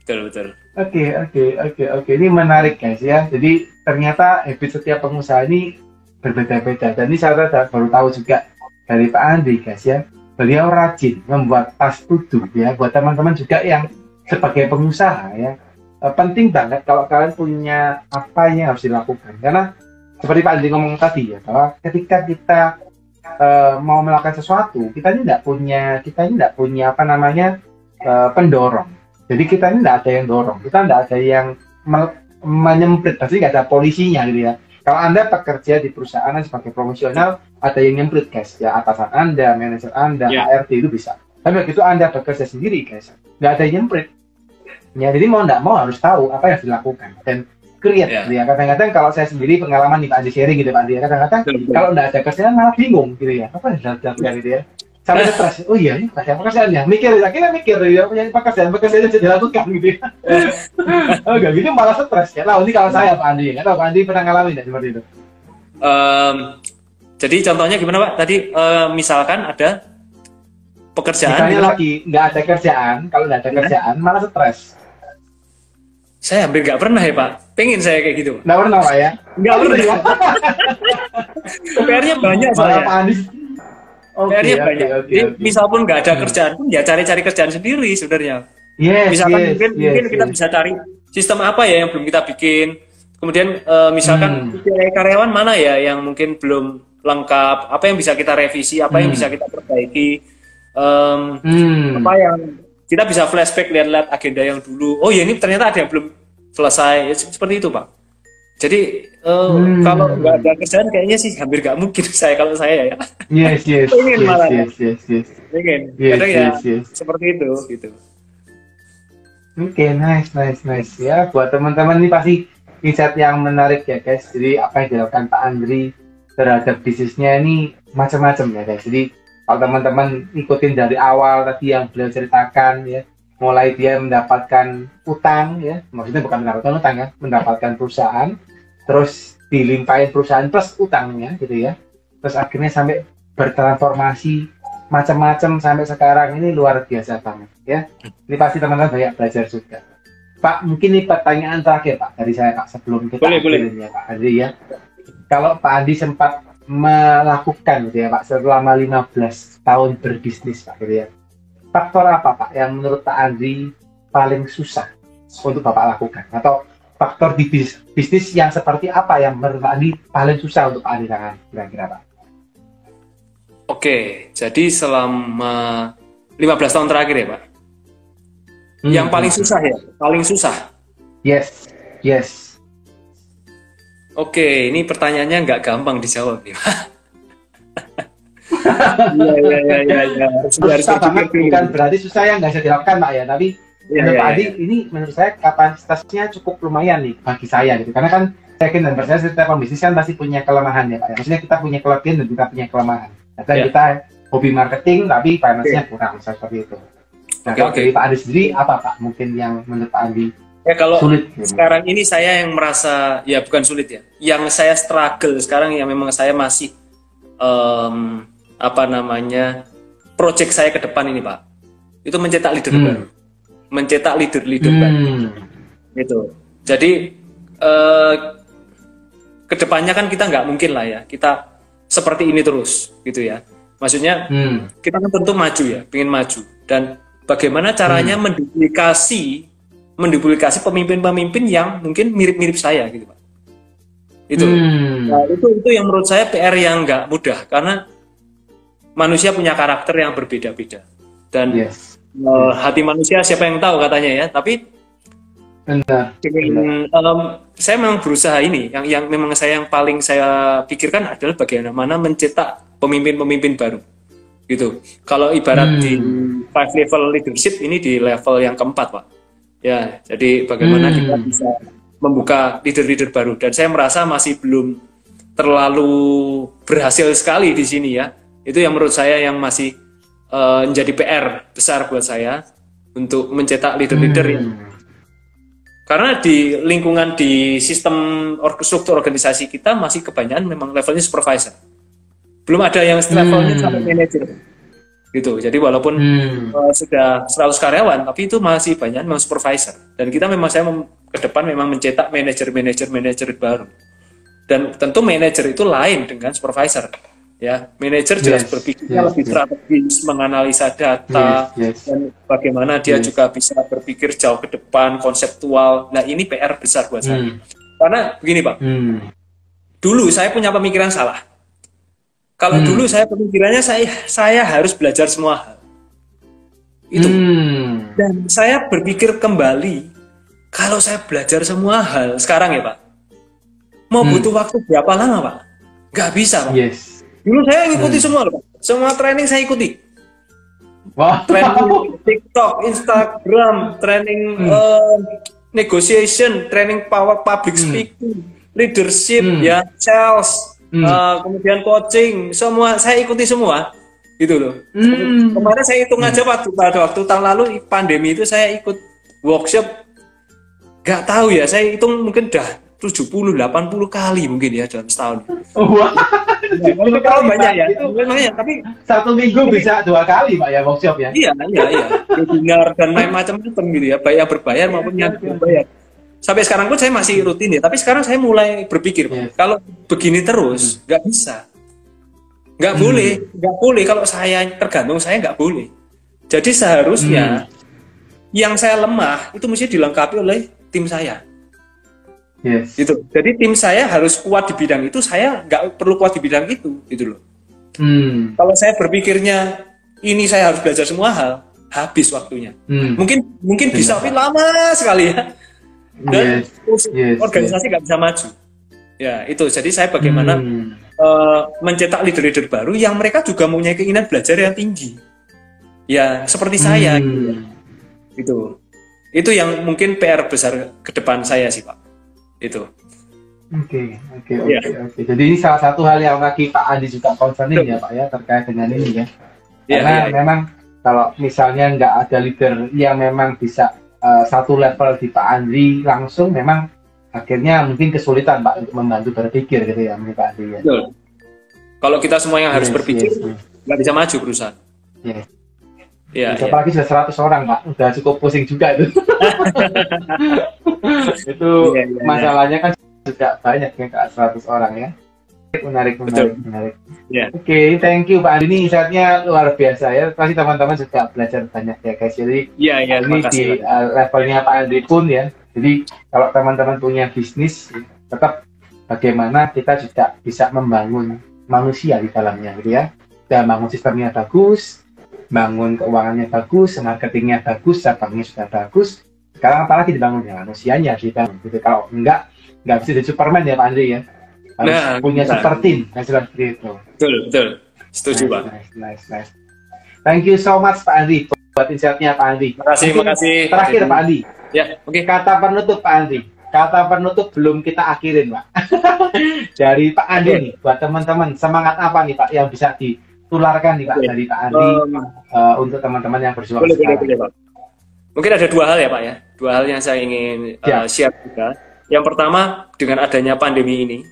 Betul. Oke. Ini menarik guys ya. Jadi ternyata habit setiap pengusaha ini berbeda-beda. Dan ini saya baru tahu juga dari Pak Andi guys ya. Beliau rajin membuat tas to do ya. Buat teman-teman juga yang sebagai pengusaha ya. Penting banget kalau kalian punya apa yang harus dilakukan. Karena seperti Pak Andi ngomong tadi ya, bahwa ketika kita mau melakukan sesuatu, kita ini tidak punya apa namanya pendorong. Jadi kita ini tidak ada yang dorong, kita tidak ada yang menyemprit, pasti nggak ada polisinya gitu ya. Kalau Anda bekerja di perusahaan sebagai profesional, ada yang nyemprit guys, ya atasan Anda, manajer Anda, HRD itu bisa. Tapi begitu Anda bekerja sendiri guys, nggak ada yang nyemprit. Ya, jadi mau nggak mau harus tahu apa yang harus dilakukan dan create. Ya kadang-kadang kalau saya sendiri pengalaman nih Pak Andi sharing gitu Pak Andi, kadang-kadang kalau nggak ada kerjaan malah bingung gitu ya, apa yang dilakukan gitu ya. Sampai stres, oh iya, ini ada pekerjaan ya, akhirnya mikir ya, pekerjaan yang dilakukan gitu ya. Oh enggak gitu malah stres ya. Nah ini kalau saya Pak Andi, kan Pak Andi pernah ngalamin tidak seperti itu? Jadi contohnya gimana Pak? Tadi misalkan ada pekerjaan. Misalnya lagi nggak ada kerjaan, kalau nggak ada kerjaan malah stres. Saya hampir nggak pernah ya Pak. Pengen saya kayak gitu. Nggak pernah Pak ya? Nggak pernah. PR-nya banyak soalnya. Pak Andi. PR-nya banyak. Jadi misal pun nggak ada kerjaan pun ya cari-cari kerjaan sendiri sebenarnya. Misalkan mungkin kita bisa cari sistem apa ya yang belum kita bikin. Kemudian misalkan karyawan mana ya yang mungkin belum lengkap. Apa yang bisa kita revisi, apa yang bisa kita perbaiki. Apa yang kita bisa flashback lihat-lihat agenda yang dulu. Oh ya ini ternyata ada yang belum selesai. Ya, seperti itu Pak. Jadi kalau nggak ada kerjaan kayaknya sih hampir nggak mungkin kalau saya ya. Yes. Pengen malah. Pengen. Kadang ya seperti itu gitu. Oke, nice. Ya buat teman-teman ini pasti insight yang menarik ya guys. Jadi apa yang dilakukan Pak Andri terhadap bisnisnya ini macam-macam ya guys. Jadi kalau teman-teman ikutin dari awal tadi yang beliau ceritakan ya, mulai dia mendapatkan utang ya, maksudnya bukan mendapatkan utang ya, mendapatkan perusahaan, terus dilimpahin perusahaan plus utangnya gitu ya, terus akhirnya sampai bertransformasi macam-macam sampai sekarang ini luar biasa banget ya. Ini pasti teman-teman banyak belajar juga. Pak, mungkin ini pertanyaan terakhir Pak dari saya Pak sebelum kita akhirin ya Pak Andri ya. Kalau Pak Andi sempat melakukan gitu ya Pak selama 15 tahun berbisnis Pak gitu ya. Faktor apa Pak yang menurut Pak Andri paling susah untuk Bapak lakukan? Atau faktor di bisnis yang seperti apa yang menurut Pak Andi paling susah untuk Pak Andi lakukan kira-kira Pak? Oke, jadi selama 15 tahun terakhir ya Pak. Yang paling susah ya? Paling susah? Yes. Oke, ini pertanyaannya nggak gampang dijawab ya. Iya. Susah banget, bukan berarti susah yang nggak bisa dilakukan Pak ya, tapi menurut Pak Adi ini menurut saya kapasitasnya cukup lumayan nih bagi saya gitu, karena kan saya yakin dan percaya setiap pembisnis kan pasti punya kelemahan ya Pak ya, maksudnya kita punya kelebihan dan kita punya kelemahan. Kita hobi marketing tapi finance-nya kurang seperti itu. Nah, dari Pak Adi sendiri apa Pak mungkin yang menurut Pak Adi ya kalau sulit, sekarang ini saya yang merasa ya bukan sulit ya, yang saya struggle sekarang yang memang saya masih project saya ke depan ini Pak, itu mencetak leader baru, mencetak leader baru gitu. Jadi kedepannya kan kita nggak mungkin lah ya kita seperti ini terus gitu ya, maksudnya kita kan tentu maju ya, pengen maju, dan bagaimana caranya menduplikasi pemimpin-pemimpin yang mungkin mirip-mirip saya gitu Pak. Itu. Nah, itu yang menurut saya PR yang nggak mudah karena manusia punya karakter yang berbeda-beda dan hati manusia siapa yang tahu katanya ya. Tapi saya memang berusaha ini yang memang yang paling saya pikirkan adalah bagaimana mencetak pemimpin-pemimpin baru gitu. Kalau ibarat di 5 level leadership ini di level yang keempat Pak. Ya, jadi bagaimana kita bisa membuka leader-leader baru, dan saya merasa masih belum terlalu berhasil sekali di sini ya. Itu yang menurut saya yang masih menjadi PR besar buat saya untuk mencetak leader-leader yang karena di lingkungan di sistem struktur organisasi kita masih kebanyakan memang levelnya supervisor. Belum ada yang levelnya sampai manajer. Gitu. Jadi walaupun sudah 100 karyawan, tapi itu masih banyak memang supervisor. Dan kita memang ke depan memang mencetak manajer baru. Dan tentu manajer itu lain dengan supervisor. Ya, manajer jelas berpikirnya lebih strategis, menganalisa data, dan bagaimana dia juga bisa berpikir jauh ke depan, konseptual. Nah, ini PR besar buat saya. Karena begini Pak, dulu saya punya pemikiran salah. Kalau dulu saya pemikirannya saya harus belajar semua hal. Itu. Dan saya berpikir kembali, kalau saya belajar semua hal sekarang ya Pak, mau butuh waktu berapa lama Pak? Nggak bisa Pak. Yes. Dulu saya ngikuti semua Pak. Semua training saya ikuti. Wah. Training TikTok, Instagram, training negotiation, training power public speaking, leadership, ya, sales, kemudian coaching, semua saya ikuti semua, gitu loh. Kemarin saya hitung aja pada waktu tahun lalu pandemi itu saya ikut workshop, nggak tahu ya, saya hitung mungkin udah 70-80 kali mungkin ya dalam setahun. Wah. Kalau banyak ya, makanya tapi 1 minggu bisa 2 kali Pak ya workshop ya. Iya. Webinar dan macam-macam gitu ya, baik yang berbayar maupun yang berbayar. Sampai sekarang pun saya masih rutin ya, tapi sekarang saya mulai berpikir, kalau begini terus nggak bisa. Nggak boleh kalau saya tergantung saya nggak boleh. Jadi seharusnya yang saya lemah itu mesti dilengkapi oleh tim saya. Yes. Gitu. Jadi tim saya harus kuat di bidang itu, saya nggak perlu kuat di bidang itu, gitu loh. Kalau saya berpikirnya ini saya harus belajar semua hal, habis waktunya. Mungkin bisa, tapi lama sekali ya. Dan organisasi nggak bisa maju. Ya itu. Jadi saya bagaimana mencetak leader-leader baru yang mereka juga mempunyai keinginan belajar yang tinggi. Ya seperti saya. Gitu. Itu yang mungkin PR besar ke depan saya sih Pak. Itu. Oke. Jadi ini salah satu hal yang lagi Pak Andi juga concerning ya Pak ya, terkait dengan ini ya. Karena memang kalau misalnya nggak ada leader yang memang bisa satu level di Pak Andi langsung, memang akhirnya mungkin kesulitan Pak untuk membantu berpikir gitu ya Pak Andi ya. Betul. Kalau kita semua yang harus berpikir, nggak bisa maju perusahaan. Apalagi sudah 100 orang Pak, udah cukup pusing juga itu. Itu masalahnya kan juga banyak ya Kak, 100 orang ya. Menarik. Oke, thank you Pak Andi, ini insight-nya luar biasa ya. Pasti teman-teman juga belajar banyak ya guys. Jadi ini di levelnya Pak Andi pun ya. Jadi kalau teman-teman punya bisnis, tetap bagaimana kita juga bisa membangun manusia di dalamnya gitu ya. Dan bangun sistemnya bagus, bangun keuangannya bagus, marketingnya bagus, cabangnya sudah bagus. Sekarang apalagi dibangun ya manusianya dibangun. Gitu. Kalau enggak bisa jadi Superman ya Pak Andri ya. Harus punya super team, seperti itu. Betul. Setuju Pak. Nice. Thank you so much Pak Andri buat insight-nya Pak Andri. Terima kasih. Terakhir Pak Andri. Ya, oke. Kata penutup Pak Andri. Kata penutup belum kita akhirin Pak. Dari Pak Andri nih, buat teman-teman semangat apa nih Pak yang bisa ditularkan nih Pak dari Pak Andri untuk teman-teman yang berjuang sekarang. Boleh, Pak. Mungkin ada 2 hal ya Pak ya. 2 hal yang saya ingin share juga. Yang pertama, dengan adanya pandemi ini,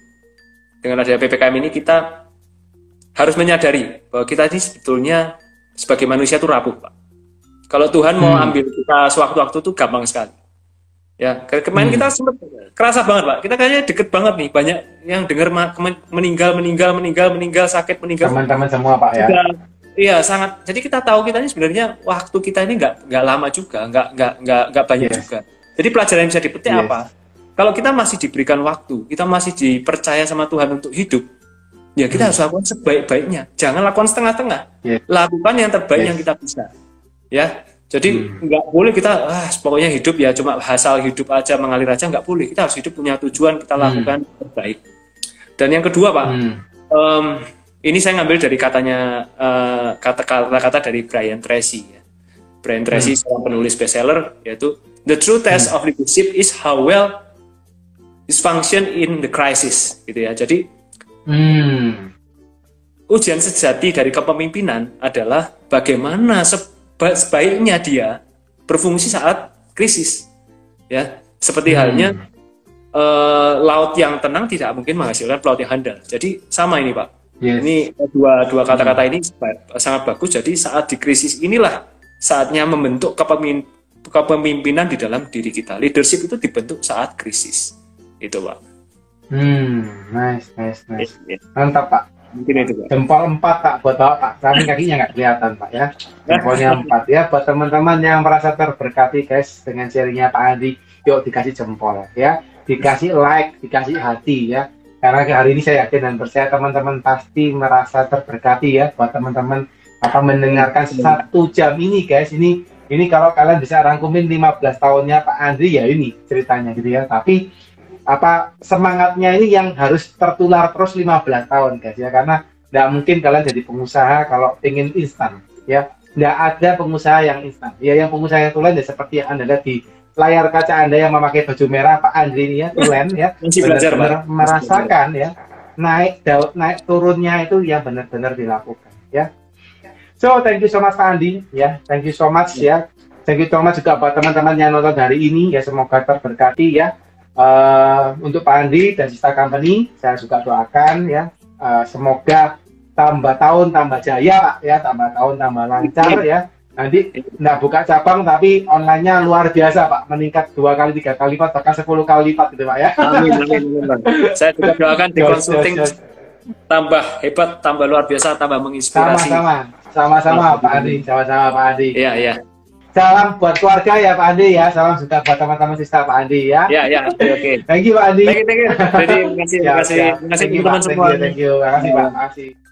dengan adanya PPKM ini, kita harus menyadari bahwa kita ini sebetulnya sebagai manusia itu rapuh Pak. Kalau Tuhan mau ambil kita sewaktu-waktu itu gampang sekali. Ya, kemarin kita sempat kerasa banget Pak. Kita kayaknya deket banget nih, banyak yang dengar meninggal, sakit meninggal. Teman-teman semua Pak ya. Iya, sangat. Jadi kita tahu kita ini sebenarnya waktu kita ini nggak lama juga, nggak banyak juga. Jadi pelajaran yang bisa dipetik apa? Kalau kita masih diberikan waktu, kita masih dipercaya sama Tuhan untuk hidup, ya kita harus lakukan sebaik-baiknya. Jangan lakukan setengah-tengah. Lakukan yang terbaik yang kita bisa. Ya, jadi nggak boleh kita pokoknya hidup ya cuma asal hidup aja, mengalir aja, nggak boleh. Kita harus hidup punya tujuan, kita lakukan terbaik. Dan yang kedua Pak, ini saya ngambil dari kata-kata dari Brian Tracy ya. Brian Tracy seorang penulis bestseller, yaitu the true test of leadership is how well is function in the crisis, gitu ya. Jadi ujian sejati dari kepemimpinan adalah bagaimana sebaiknya dia berfungsi saat krisis, ya. Seperti halnya laut yang tenang tidak mungkin menghasilkan pelaut yang handal. Jadi sama ini Pak. Ini dua kata-kata ini sangat bagus. Jadi saat di krisis inilah saatnya membentuk kepemimpinan di dalam diri kita. Leadership itu dibentuk saat krisis. Itu Pak. Nice. Mantap Pak. Mungkin itu Pak. Jempol 4 Pak buat Bapak Pak. Tapi kakinya nggak kelihatan Pak ya. Jempolnya 4 ya. Buat teman-teman yang merasa terberkati guys dengan sharingnya Pak Andi, yuk dikasih jempol ya. Dikasih like, dikasih hati ya. Karena hari ini saya yakin dan percaya teman-teman pasti merasa terberkati ya buat teman-teman apa mendengarkan 1 jam ini guys. Ini kalau kalian bisa rangkumin 15 tahunnya Pak Andri ya ini ceritanya gitu ya. Tapi apa semangatnya ini yang harus tertular terus 15 tahun guys ya, karena tidak mungkin kalian jadi pengusaha kalau ingin instan ya. Tidak ada pengusaha yang instan ya. Yang pengusaha yang tulen ya seperti yang Anda lihat di layar kaca Anda yang memakai baju merah Pak Andri ini ya, tulen ya, benar-benar merasakan ya naik turunnya itu yang benar-benar dilakukan ya. So thank you so much Pak Andi ya, thank you so much ya, thank you so much juga buat teman-teman yang nonton hari ini ya, semoga terberkati ya. Untuk Pak Andi dan Sista Company saya juga doakan ya, semoga tambah tahun tambah jaya Pak ya, tambah tahun tambah lancar ya. Nanti nggak buka cabang tapi online-nya luar biasa Pak, meningkat 2 kali 3 kali lipat bahkan 10 kali lipat gitu Pak ya. Amin, amin, amin. Saya juga doakan di consulting tambah hebat, tambah luar biasa, tambah menginspirasi. Sama-sama Pak Andi, sama-sama Pak Andi. Iya, iya. Salam buat keluarga ya Pak Andi ya, salam juga buat teman-teman Sista Pak Andi ya. Iya, iya, oke. Thank you Pak Andi. Thank you. Jadi terima kasih teman-teman semua. Thank you, terima kasih Pak. Terima kasih.